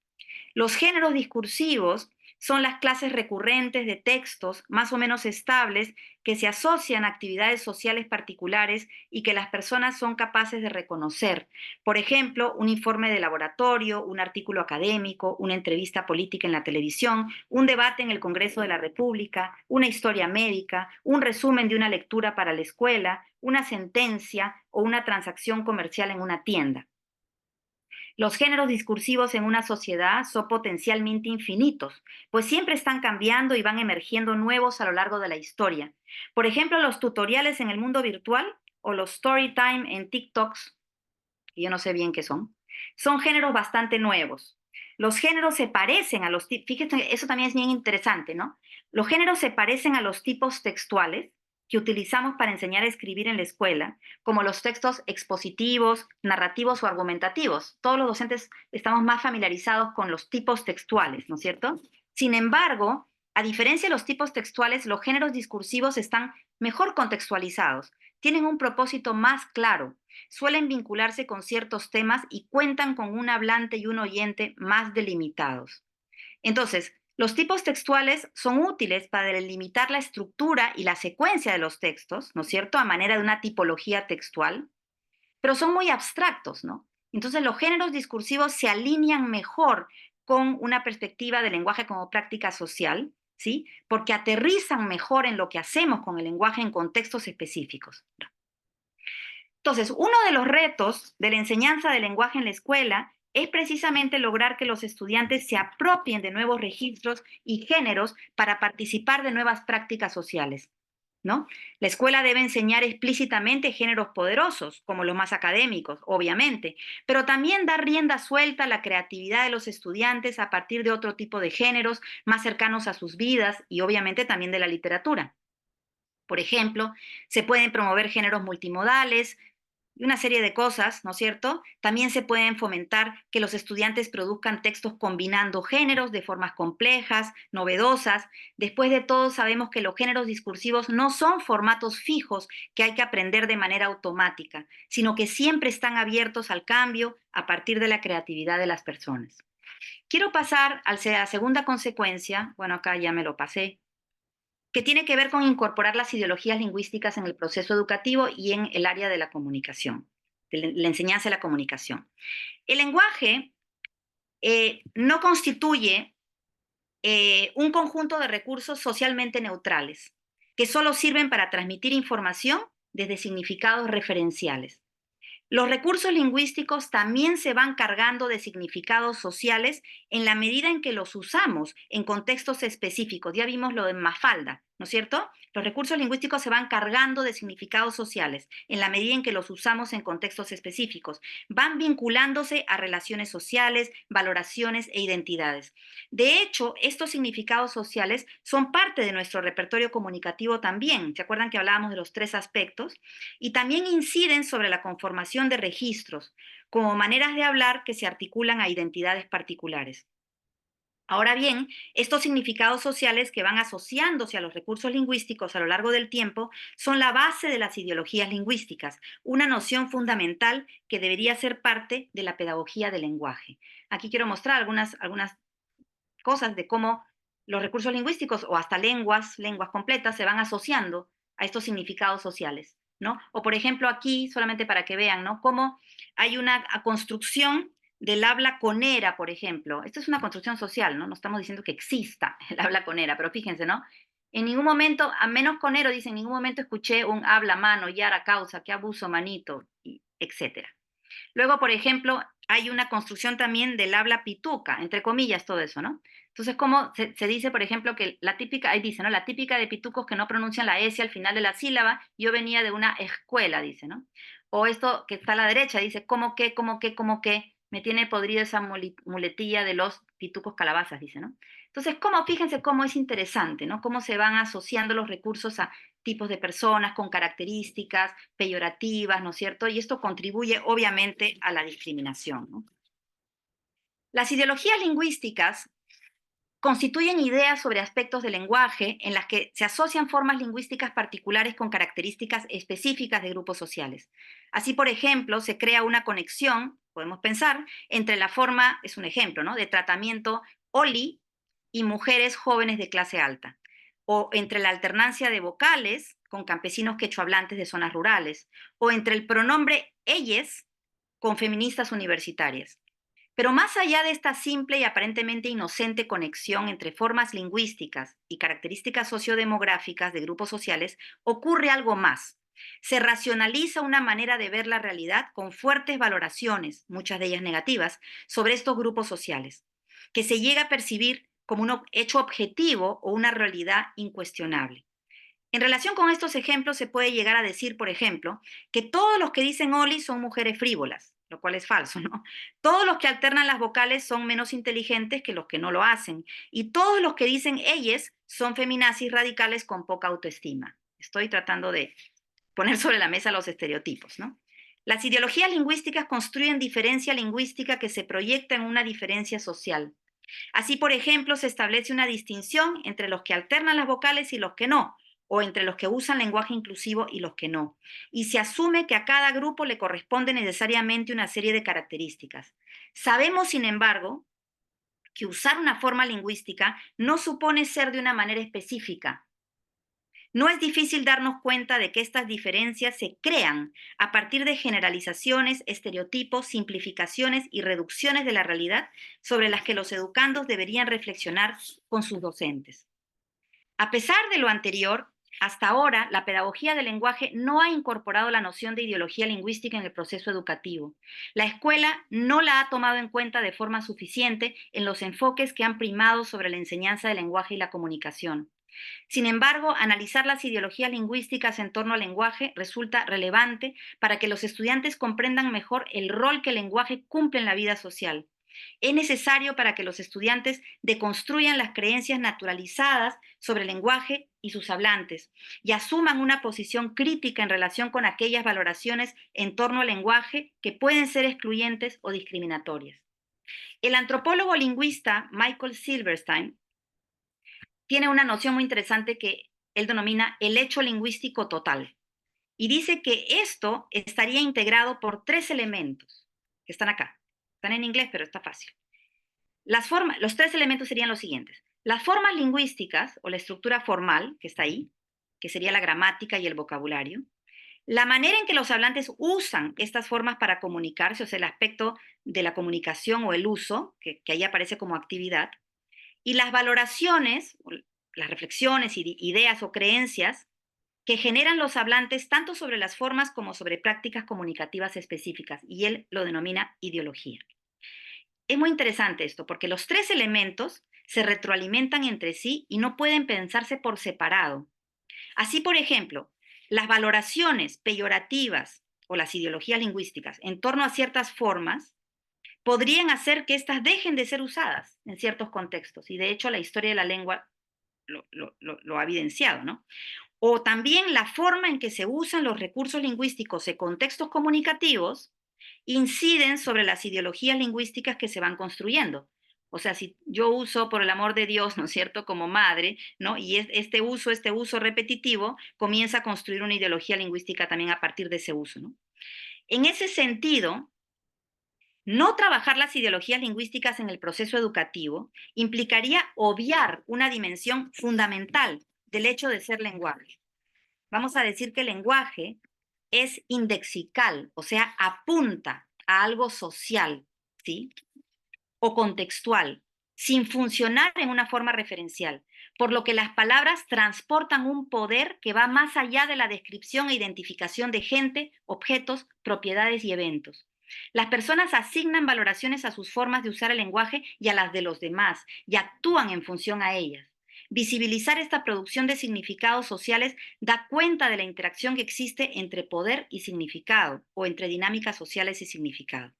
Los géneros discursivos son las clases recurrentes de textos más o menos estables que se asocian a actividades sociales particulares y que las personas son capaces de reconocer. Por ejemplo, un informe de laboratorio, un artículo académico, una entrevista política en la televisión, un debate en el Congreso de la República, una historia médica, un resumen de una lectura para la escuela, una sentencia o una transacción comercial en una tienda. Los géneros discursivos en una sociedad son potencialmente infinitos, pues siempre están cambiando y van emergiendo nuevos a lo largo de la historia. Por ejemplo, los tutoriales en el mundo virtual o los story time en TikToks, que yo no sé bien qué son géneros bastante nuevos. Los géneros se parecen a los tipos, fíjense, eso también es bien interesante, ¿no? Los géneros se parecen a los tipos textuales, que utilizamos para enseñar a escribir en la escuela, como los textos expositivos, narrativos o argumentativos. Todos los docentes estamos más familiarizados con los tipos textuales, ¿no es cierto? Sin embargo, a diferencia de los tipos textuales, los géneros discursivos están mejor contextualizados, tienen un propósito más claro, suelen vincularse con ciertos temas y cuentan con un hablante y un oyente más delimitados. Entonces, los tipos textuales son útiles para delimitar la estructura y la secuencia de los textos, ¿no es cierto?, a manera de una tipología textual, pero son muy abstractos, ¿no? Entonces, los géneros discursivos se alinean mejor con una perspectiva del lenguaje como práctica social, ¿sí? Porque aterrizan mejor en lo que hacemos con el lenguaje en contextos específicos. Entonces, uno de los retos de la enseñanza del lenguaje en la escuela es precisamente lograr que los estudiantes se apropien de nuevos registros y géneros para participar de nuevas prácticas sociales, ¿no? La escuela debe enseñar explícitamente géneros poderosos, como los más académicos, obviamente, pero también dar rienda suelta a la creatividad de los estudiantes a partir de otro tipo de géneros más cercanos a sus vidas y obviamente también de la literatura. Por ejemplo, se pueden promover géneros multimodales, y una serie de cosas, ¿no es cierto? También se pueden fomentar que los estudiantes produzcan textos combinando géneros de formas complejas, novedosas. Después de todo, sabemos que los géneros discursivos no son formatos fijos que hay que aprender de manera automática, sino que siempre están abiertos al cambio a partir de la creatividad de las personas. Quiero pasar a la segunda consecuencia, bueno, acá ya me lo pasé, que tiene que ver con incorporar las ideologías lingüísticas en el proceso educativo y en el área de la comunicación, de la enseñanza de la comunicación. El lenguaje no constituye un conjunto de recursos socialmente neutrales, que solo sirven para transmitir información desde significados referenciales. Los recursos lingüísticos también se van cargando de significados sociales en la medida en que los usamos en contextos específicos. Ya vimos lo de Mafalda, ¿no es cierto? Los recursos lingüísticos se van cargando de significados sociales en la medida en que los usamos en contextos específicos. Van vinculándose a relaciones sociales, valoraciones e identidades. De hecho, estos significados sociales son parte de nuestro repertorio comunicativo también. ¿Se acuerdan que hablábamos de los tres aspectos? Y también inciden sobre la conformación de registros, como maneras de hablar que se articulan a identidades particulares. Ahora bien, estos significados sociales que van asociándose a los recursos lingüísticos a lo largo del tiempo son la base de las ideologías lingüísticas, una noción fundamental que debería ser parte de la pedagogía del lenguaje. Aquí quiero mostrar algunas cosas de cómo los recursos lingüísticos o hasta lenguas completas se van asociando a estos significados sociales, ¿no? O por ejemplo aquí, solamente para que vean, ¿no? Cómo hay una construcción del habla conera, por ejemplo. Esto es una construcción social, ¿no? No estamos diciendo que exista el habla conera, pero fíjense, ¿no? En ningún momento, a menos conero, dice, en ningún momento escuché un habla mano, yara causa, qué abuso manito, etcétera. Luego, por ejemplo, hay una construcción también del habla pituca, entre comillas, todo eso, ¿no? Entonces, como se dice, por ejemplo, que la típica, ahí dice, ¿no? La típica de pitucos que no pronuncian la S al final de la sílaba, yo venía de una escuela, dice, ¿no? O esto que está a la derecha, dice, cómo que, me tiene podrida esa muletilla de los pitucos calabazas, dice, ¿no? Entonces, fíjense cómo es interesante, ¿no? Cómo se van asociando los recursos a tipos de personas con características peyorativas, ¿no es cierto? Y esto contribuye obviamente a la discriminación, ¿no? Las ideologías lingüísticas constituyen ideas sobre aspectos del lenguaje en las que se asocian formas lingüísticas particulares con características específicas de grupos sociales. Así, por ejemplo, se crea una conexión, podemos pensar, entre la forma, es un ejemplo, ¿no?, de tratamiento OLI y mujeres jóvenes de clase alta, o entre la alternancia de vocales con campesinos quechohablantes de zonas rurales, o entre el pronombre ellas con feministas universitarias. Pero más allá de esta simple y aparentemente inocente conexión entre formas lingüísticas y características sociodemográficas de grupos sociales, ocurre algo más. Se racionaliza una manera de ver la realidad con fuertes valoraciones, muchas de ellas negativas, sobre estos grupos sociales, que se llega a percibir como un hecho objetivo o una realidad incuestionable. En relación con estos ejemplos, se puede llegar a decir, por ejemplo, que todos los que dicen Oli son mujeres frívolas, lo cual es falso, ¿no? Todos los que alternan las vocales son menos inteligentes que los que no lo hacen. Y todos los que dicen ellas son feminazis radicales con poca autoestima. Estoy tratando de poner sobre la mesa los estereotipos, ¿no? Las ideologías lingüísticas construyen diferencia lingüística que se proyecta en una diferencia social. Así, por ejemplo, se establece una distinción entre los que alternan las vocales y los que no, o entre los que usan lenguaje inclusivo y los que no. Y se asume que a cada grupo le corresponde necesariamente una serie de características. Sabemos, sin embargo, que usar una forma lingüística no supone ser de una manera específica. No es difícil darnos cuenta de que estas diferencias se crean a partir de generalizaciones, estereotipos, simplificaciones y reducciones de la realidad sobre las que los educandos deberían reflexionar con sus docentes. A pesar de lo anterior, hasta ahora la pedagogía del lenguaje no ha incorporado la noción de ideología lingüística en el proceso educativo. La escuela no la ha tomado en cuenta de forma suficiente en los enfoques que han primado sobre la enseñanza del lenguaje y la comunicación. Sin embargo, analizar las ideologías lingüísticas en torno al lenguaje resulta relevante para que los estudiantes comprendan mejor el rol que el lenguaje cumple en la vida social. Es necesario para que los estudiantes deconstruyan las creencias naturalizadas sobre el lenguaje y sus hablantes y asuman una posición crítica en relación con aquellas valoraciones en torno al lenguaje que pueden ser excluyentes o discriminatorias. El antropólogo lingüista Michael Silverstein tiene una noción muy interesante que él denomina el hecho lingüístico total. Y dice que esto estaría integrado por tres elementos que están acá. Están en inglés, pero está fácil. Los tres elementos serían los siguientes. Las formas lingüísticas o la estructura formal que está ahí, que sería la gramática y el vocabulario. La manera en que los hablantes usan estas formas para comunicarse, o sea, el aspecto de la comunicación o el uso, que ahí aparece como actividad. Y las valoraciones, las reflexiones, ideas o creencias que generan los hablantes tanto sobre las formas como sobre prácticas comunicativas específicas, y él lo denomina ideología. Es muy interesante esto, porque los tres elementos se retroalimentan entre sí y no pueden pensarse por separado. Así, por ejemplo, las valoraciones peyorativas o las ideologías lingüísticas en torno a ciertas formas podrían hacer que éstas dejen de ser usadas en ciertos contextos. Y de hecho la historia de la lengua lo ha evidenciado, ¿no? O también la forma en que se usan los recursos lingüísticos en contextos comunicativos inciden sobre las ideologías lingüísticas que se van construyendo. O sea, si yo uso, por el amor de Dios, ¿no es cierto?, como madre, ¿no? Y este uso repetitivo comienza a construir una ideología lingüística también a partir de ese uso, ¿no? En ese sentido, no trabajar las ideologías lingüísticas en el proceso educativo implicaría obviar una dimensión fundamental del hecho de ser lenguaje. Vamos a decir que el lenguaje es indexical, o sea, apunta a algo social, ¿sí? O contextual, sin funcionar en una forma referencial, por lo que las palabras transportan un poder que va más allá de la descripción e identificación de gente, objetos, propiedades y eventos. Las personas asignan valoraciones a sus formas de usar el lenguaje y a las de los demás, y actúan en función a ellas. Visibilizar esta producción de significados sociales da cuenta de la interacción que existe entre poder y significado, o entre dinámicas sociales y significado.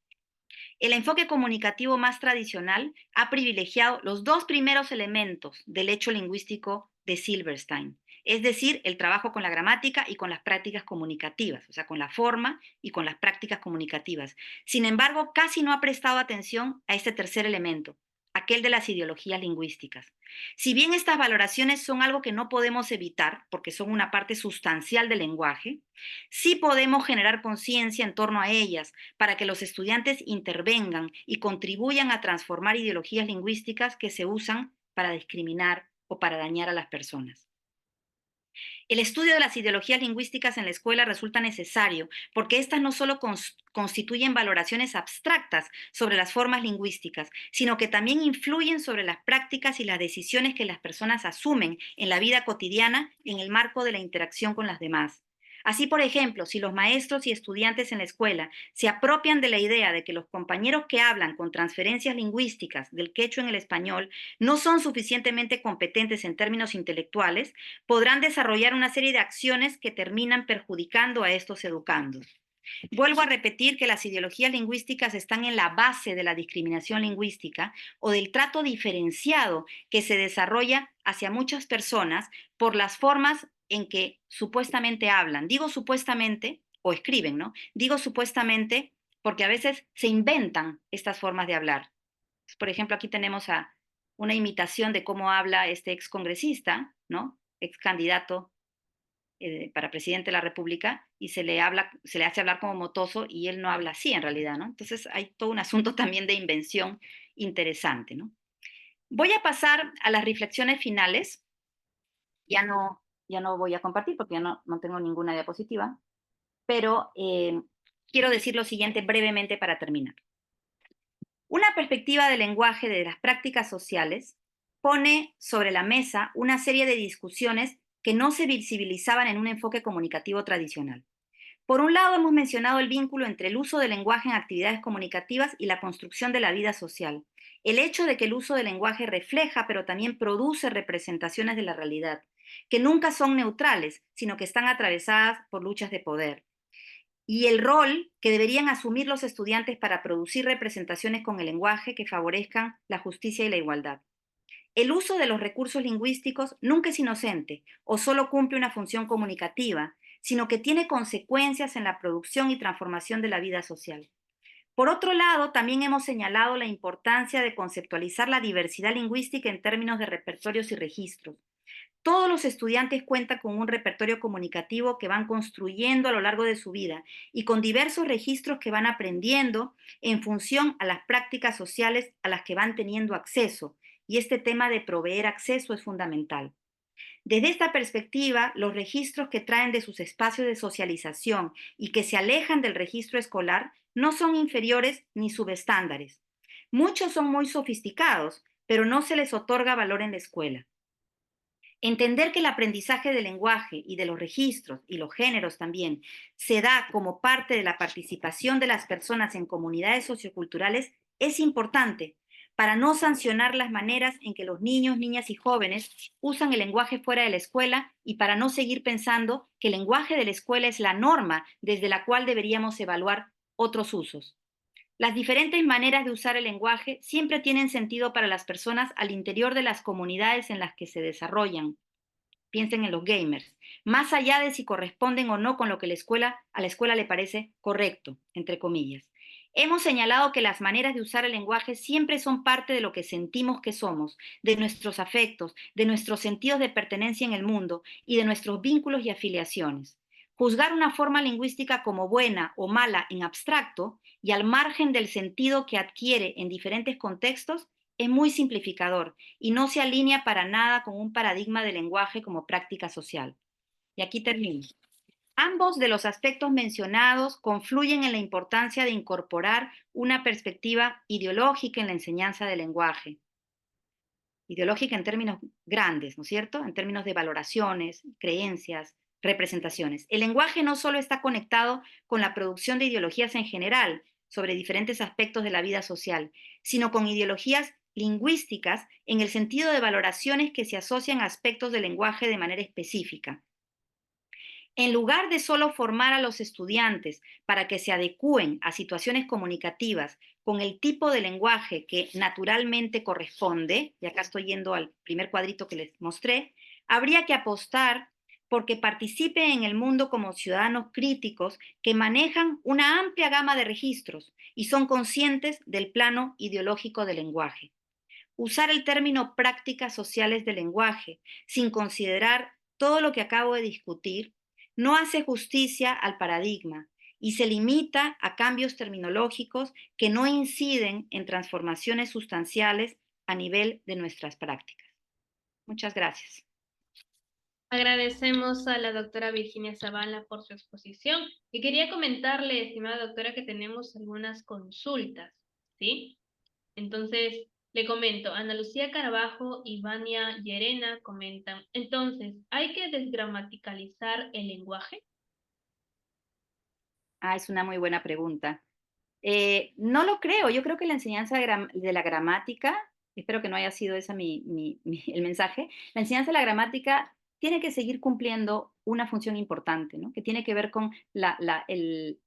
El enfoque comunicativo más tradicional ha privilegiado los dos primeros elementos del hecho lingüístico de Silverstein, es decir, el trabajo con la gramática y con las prácticas comunicativas, o sea, con la forma y con las prácticas comunicativas. Sin embargo, casi no ha prestado atención a este tercer elemento, aquel de las ideologías lingüísticas. Si bien estas valoraciones son algo que no podemos evitar, porque son una parte sustancial del lenguaje, sí podemos generar conciencia en torno a ellas para que los estudiantes intervengan y contribuyan a transformar ideologías lingüísticas que se usan para discriminar o para dañar a las personas. El estudio de las ideologías lingüísticas en la escuela resulta necesario porque estas no solo constituyen valoraciones abstractas sobre las formas lingüísticas, sino que también influyen sobre las prácticas y las decisiones que las personas asumen en la vida cotidiana en el marco de la interacción con las demás. Así, por ejemplo, si los maestros y estudiantes en la escuela se apropian de la idea de que los compañeros que hablan con transferencias lingüísticas del quechua en el español no son suficientemente competentes en términos intelectuales, podrán desarrollar una serie de acciones que terminan perjudicando a estos educandos. Vuelvo a repetir que las ideologías lingüísticas están en la base de la discriminación lingüística o del trato diferenciado que se desarrolla hacia muchas personas por las formas en que supuestamente hablan. Digo supuestamente, o escriben, ¿no? Digo supuestamente porque a veces se inventan estas formas de hablar. Por ejemplo, aquí tenemos a una imitación de cómo habla este ex congresista, ¿no? Ex candidato para presidente de la República, y se le hace hablar como motoso y él no habla así en realidad, ¿no? Entonces hay todo un asunto también de invención interesante, ¿no? Voy a pasar a las reflexiones finales. Ya no, ya no voy a compartir porque ya no tengo ninguna diapositiva, pero quiero decir lo siguiente brevemente para terminar. Una perspectiva del lenguaje de las prácticas sociales pone sobre la mesa una serie de discusiones que no se visibilizaban en un enfoque comunicativo tradicional. Por un lado, hemos mencionado el vínculo entre el uso del lenguaje en actividades comunicativas y la construcción de la vida social. El hecho de que el uso del lenguaje refleja, pero también produce representaciones de la realidad, que nunca son neutrales, sino que están atravesadas por luchas de poder. Y el rol que deberían asumir los estudiantes para producir representaciones con el lenguaje que favorezcan la justicia y la igualdad. El uso de los recursos lingüísticos nunca es inocente o solo cumple una función comunicativa, sino que tiene consecuencias en la producción y transformación de la vida social. Por otro lado, también hemos señalado la importancia de conceptualizar la diversidad lingüística en términos de repertorios y registros. Todos los estudiantes cuentan con un repertorio comunicativo que van construyendo a lo largo de su vida y con diversos registros que van aprendiendo en función a las prácticas sociales a las que van teniendo acceso. Y este tema de proveer acceso es fundamental. Desde esta perspectiva, los registros que traen de sus espacios de socialización y que se alejan del registro escolar no son inferiores ni subestándares. Muchos son muy sofisticados, pero no se les otorga valor en la escuela. Entender que el aprendizaje del lenguaje y de los registros y los géneros también se da como parte de la participación de las personas en comunidades socioculturales es importante para no sancionar las maneras en que los niños, niñas y jóvenes usan el lenguaje fuera de la escuela y para no seguir pensando que el lenguaje de la escuela es la norma desde la cual deberíamos evaluar otros usos. Las diferentes maneras de usar el lenguaje siempre tienen sentido para las personas al interior de las comunidades en las que se desarrollan. Piensen en los gamers, más allá de si corresponden o no con lo que a la escuela le parece correcto, entre comillas. Hemos señalado que las maneras de usar el lenguaje siempre son parte de lo que sentimos que somos, de nuestros afectos, de nuestros sentidos de pertenencia en el mundo y de nuestros vínculos y afiliaciones. Juzgar una forma lingüística como buena o mala en abstracto y al margen del sentido que adquiere en diferentes contextos es muy simplificador y no se alinea para nada con un paradigma de lenguaje como práctica social. Y aquí termino. Ambos de los aspectos mencionados confluyen en la importancia de incorporar una perspectiva ideológica en la enseñanza del lenguaje. Ideológica en términos grandes, ¿no es cierto? En términos de valoraciones, creencias, representaciones. El lenguaje no solo está conectado con la producción de ideologías en general sobre diferentes aspectos de la vida social, sino con ideologías lingüísticas en el sentido de valoraciones que se asocian a aspectos del lenguaje de manera específica. En lugar de solo formar a los estudiantes para que se adecúen a situaciones comunicativas con el tipo de lenguaje que naturalmente corresponde, y acá estoy yendo al primer cuadrito que les mostré, habría que apostar porque participen en el mundo como ciudadanos críticos que manejan una amplia gama de registros y son conscientes del plano ideológico del lenguaje. Usar el término prácticas sociales del lenguaje sin considerar todo lo que acabo de discutir no hace justicia al paradigma y se limita a cambios terminológicos que no inciden en transformaciones sustanciales a nivel de nuestras prácticas. Muchas gracias. Agradecemos a la doctora Virginia Zavala por su exposición y quería comentarle, estimada doctora, que tenemos algunas consultas, ¿sí? Entonces, le comento, Ana Lucía Carabajo y Vania Llerena comentan, entonces, ¿hay que desgramaticalizar el lenguaje? Es una muy buena pregunta. No lo creo, yo creo que la enseñanza de la gramática, espero que no haya sido ese el mensaje, la enseñanza de la gramática tiene que seguir cumpliendo una función importante, ¿no? Que tiene que ver con el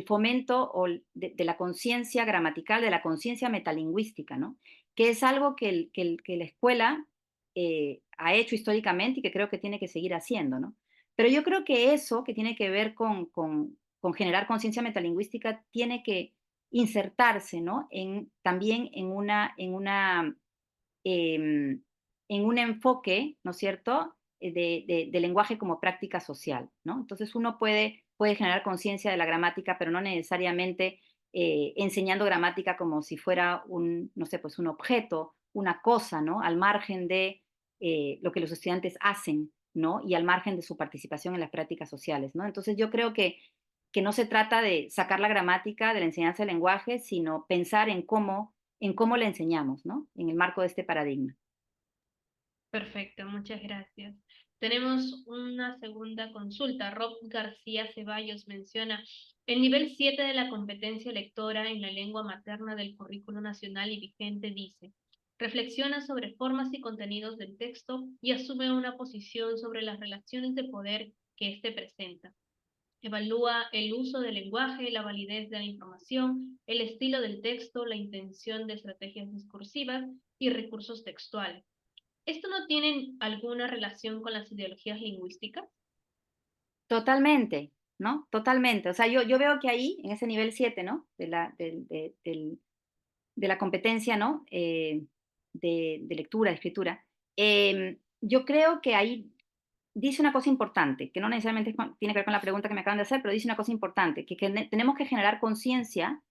fomento de la conciencia gramatical, de la conciencia metalingüística, ¿no? Que es algo que la escuela ha hecho históricamente y que creo que tiene que seguir haciendo, ¿no? Pero yo creo que eso, que tiene que ver con generar conciencia metalingüística, tiene que insertarse, ¿no? También em, en un enfoque, ¿no es cierto?, de lenguaje como práctica social, ¿no? Entonces uno puede generar conciencia de la gramática, pero no necesariamente enseñando gramática como si fuera no sé, pues un objeto, una cosa, ¿no? Al margen de lo que los estudiantes hacen, ¿no? Y al margen de su participación en las prácticas sociales, ¿no? Entonces yo creo que no se trata de sacar la gramática de la enseñanza del lenguaje, sino pensar en cómo la enseñamos, ¿no? En el marco de este paradigma. Perfecto, muchas gracias. Tenemos una segunda consulta. Rob García Ceballos menciona, el nivel 7 de la competencia lectora en la lengua materna del currículo nacional y vigente dice, reflexiona sobre formas y contenidos del texto y asume una posición sobre las relaciones de poder que éste presenta. Evalúa el uso del lenguaje, la validez de la información, el estilo del texto, la intención de estrategias discursivas y recursos textuales. ¿Esto no tiene alguna relación con las ideologías lingüísticas? Totalmente, ¿no? Totalmente. O sea, yo veo que ahí, en ese nivel 7, ¿no? De la competencia, ¿no? De lectura, de escritura, yo creo que ahí dice una cosa importante, que no necesariamente tiene que ver con la pregunta que me acaban de hacer, pero dice una cosa importante, que tenemos que generar conciencia,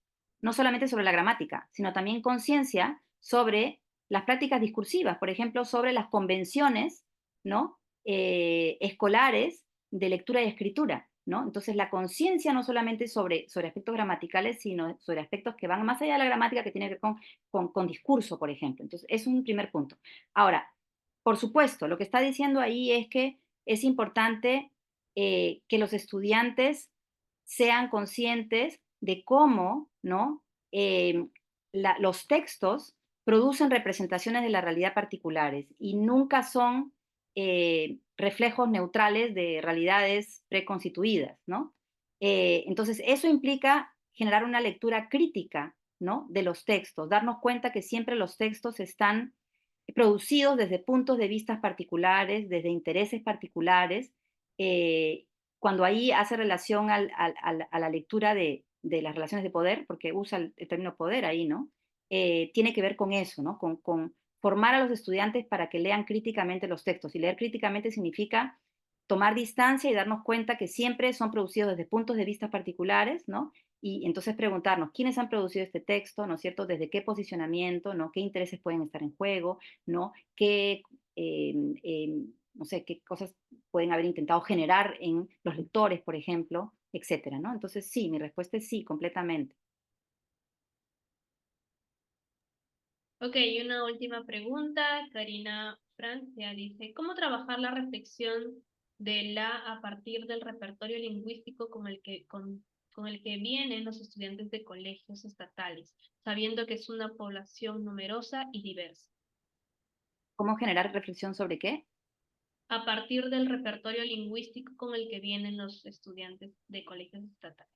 no solamente sobre la gramática, sino también conciencia sobre las prácticas discursivas, por ejemplo, sobre las convenciones, ¿no? Escolares de lectura y escritura, ¿no? Entonces, la conciencia no solamente sobre aspectos gramaticales, sino sobre aspectos que van más allá de la gramática, que tiene que ver con discurso, por ejemplo. Entonces, es un primer punto. Ahora, por supuesto, lo que está diciendo ahí es que es importante que los estudiantes sean conscientes de cómo, ¿no? Los textos producen representaciones de la realidad particulares y nunca son reflejos neutrales de realidades preconstituidas, ¿no? Entonces, eso implica generar una lectura crítica, ¿no? De los textos, darnos cuenta que siempre los textos están producidos desde puntos de vista particulares, desde intereses particulares, eh, cuando ahí hace relación a la lectura de las relaciones de poder, porque usa el término poder ahí, ¿no? Tiene que ver con eso, ¿no? Con formar a los estudiantes para que lean críticamente los textos. Y leer críticamente significa tomar distancia y darnos cuenta que siempre son producidos desde puntos de vista particulares, ¿no? Y entonces preguntarnos quiénes han producido este texto, ¿no es cierto? Desde qué posicionamiento, ¿no? ¿Qué intereses pueden estar en juego, ¿no? Eh, eh, no sé, qué cosas pueden haber intentado generar en los lectores, por ejemplo, etcétera, ¿no? Entonces, sí, mi respuesta es sí, completamente. Ok, y una última pregunta. Karina Francia dice, ¿cómo trabajar la reflexión de la a partir del repertorio lingüístico con el que vienen los estudiantes de colegios estatales, sabiendo que es una población numerosa y diversa? ¿Cómo generar reflexión sobre qué? A partir del repertorio lingüístico con el que vienen los estudiantes de colegios estatales.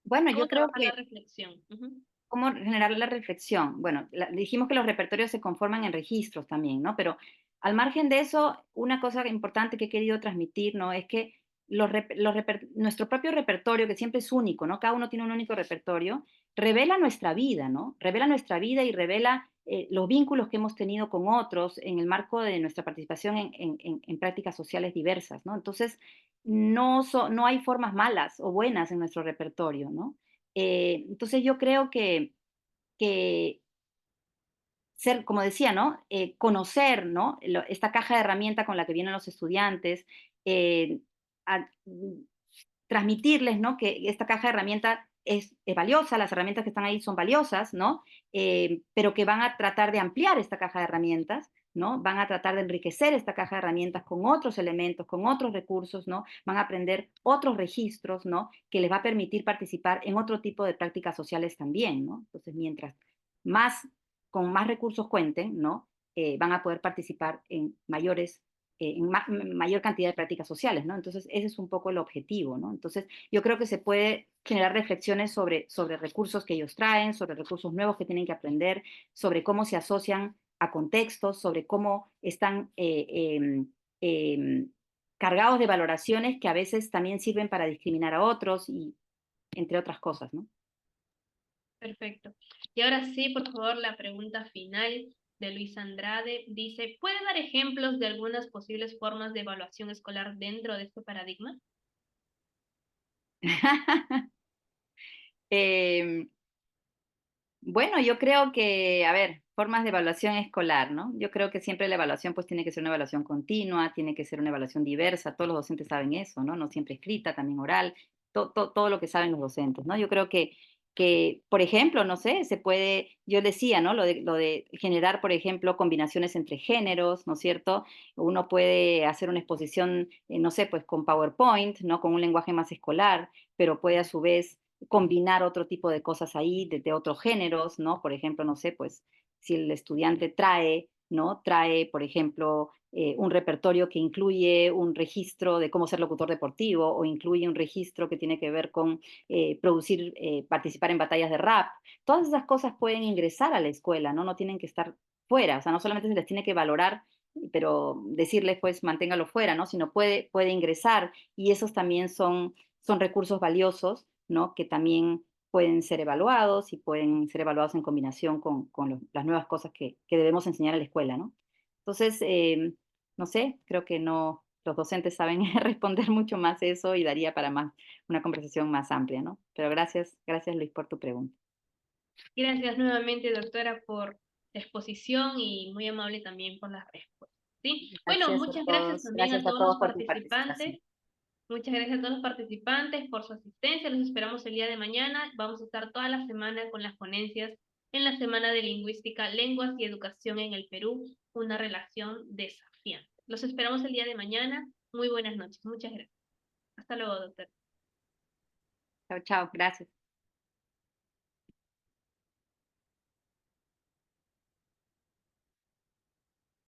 Bueno, ¿Cómo yo creo trabajar la que reflexión? Ujú. cómo generar la reflexión. Bueno, dijimos que los repertorios se conforman en registros también, ¿no? Pero al margen de eso, una cosa importante que he querido transmitir, ¿no? Es que nuestro propio repertorio, que siempre es único, ¿no? Cada uno tiene un único repertorio, revela nuestra vida, ¿no? Revela nuestra vida y revela los vínculos que hemos tenido con otros en el marco de nuestra participación en prácticas sociales diversas, ¿no? Entonces, no hay formas malas o buenas en nuestro repertorio, ¿no? Entonces yo creo que ser, como decía, ¿no? Conocer, ¿no? Esta caja de herramientas con la que vienen los estudiantes, eh, a- mm, transmitirles, ¿no? Que esta caja de herramientas es valiosa, las herramientas que están ahí son valiosas, ¿no? Pero que van a tratar de ampliar esta caja de herramientas, ¿no? Van a tratar de enriquecer esta caja de herramientas con otros elementos, con otros recursos, ¿no? Van a aprender otros registros, ¿no? Que les va a permitir participar en otro tipo de prácticas sociales también, ¿no? Entonces, mientras más, con más recursos cuenten, ¿no? Van a poder participar en mayor cantidad de prácticas sociales, ¿no? Entonces, ese es un poco el objetivo, ¿no? Entonces, yo creo que se puede generar reflexiones sobre recursos que ellos traen, sobre recursos nuevos que tienen que aprender, sobre cómo se asocian a contextos, sobre cómo están cargados de valoraciones que a veces también sirven para discriminar a otros y entre otras cosas, ¿no? Perfecto. Y ahora sí, por favor, la pregunta final de Luis Andrade dice, ¿puede dar ejemplos de algunas posibles formas de evaluación escolar dentro de este paradigma? Em, Bueno, yo creo que, a ver, formas de evaluación escolar, ¿no? Yo creo que siempre la evaluación pues tiene que ser una evaluación continua, tiene que ser una evaluación diversa, todos los docentes saben eso, ¿no? No siempre escrita, también oral, todo lo que saben los docentes, ¿no? Yo creo que, por ejemplo, no sé, se puede, yo decía, ¿no? Lo de generar, por ejemplo, combinaciones entre géneros, ¿no es cierto? Uno puede hacer una exposición, no sé, pues con PowerPoint, ¿no? Con un lenguaje más escolar, pero puede a su vez combinar otro tipo de cosas ahí, de otros géneros, ¿no? Por ejemplo, no sé, pues si el estudiante trae, ¿no? Trae, por ejemplo, un repertorio que incluye un registro de cómo ser locutor deportivo o incluye un registro que tiene que ver con producir, participar en batallas de rap. Todas esas cosas pueden ingresar a la escuela, ¿no? No tienen que estar fuera, o sea, no solamente se les tiene que valorar, pero decirles, pues, manténgalo fuera, ¿no? Sino puede ingresar y esos también son recursos valiosos, ¿no? Que también pueden ser evaluados y pueden ser evaluados en combinación con las nuevas cosas que debemos enseñar a la escuela, ¿no? Entonces, no sé, creo que no, los docentes saben responder mucho más eso y daría para más, una conversación más amplia, ¿no? Pero gracias Luis por tu pregunta. Gracias nuevamente, doctora, por la exposición y muy amable también por las respuestas. ¿Sí? Bueno, muchas también a Gracias a todos los todos por tu participantes. participación. Muchas gracias a todos los participantes por su asistencia. Los esperamos el día de mañana. Vamos a estar toda la semana con las ponencias en la Semana de Lingüística, Lenguas y Educación en el Perú, una relación desafiante. Los esperamos el día de mañana. Muy buenas noches. Muchas gracias. Hasta luego, doctor. Chao, chao, gracias.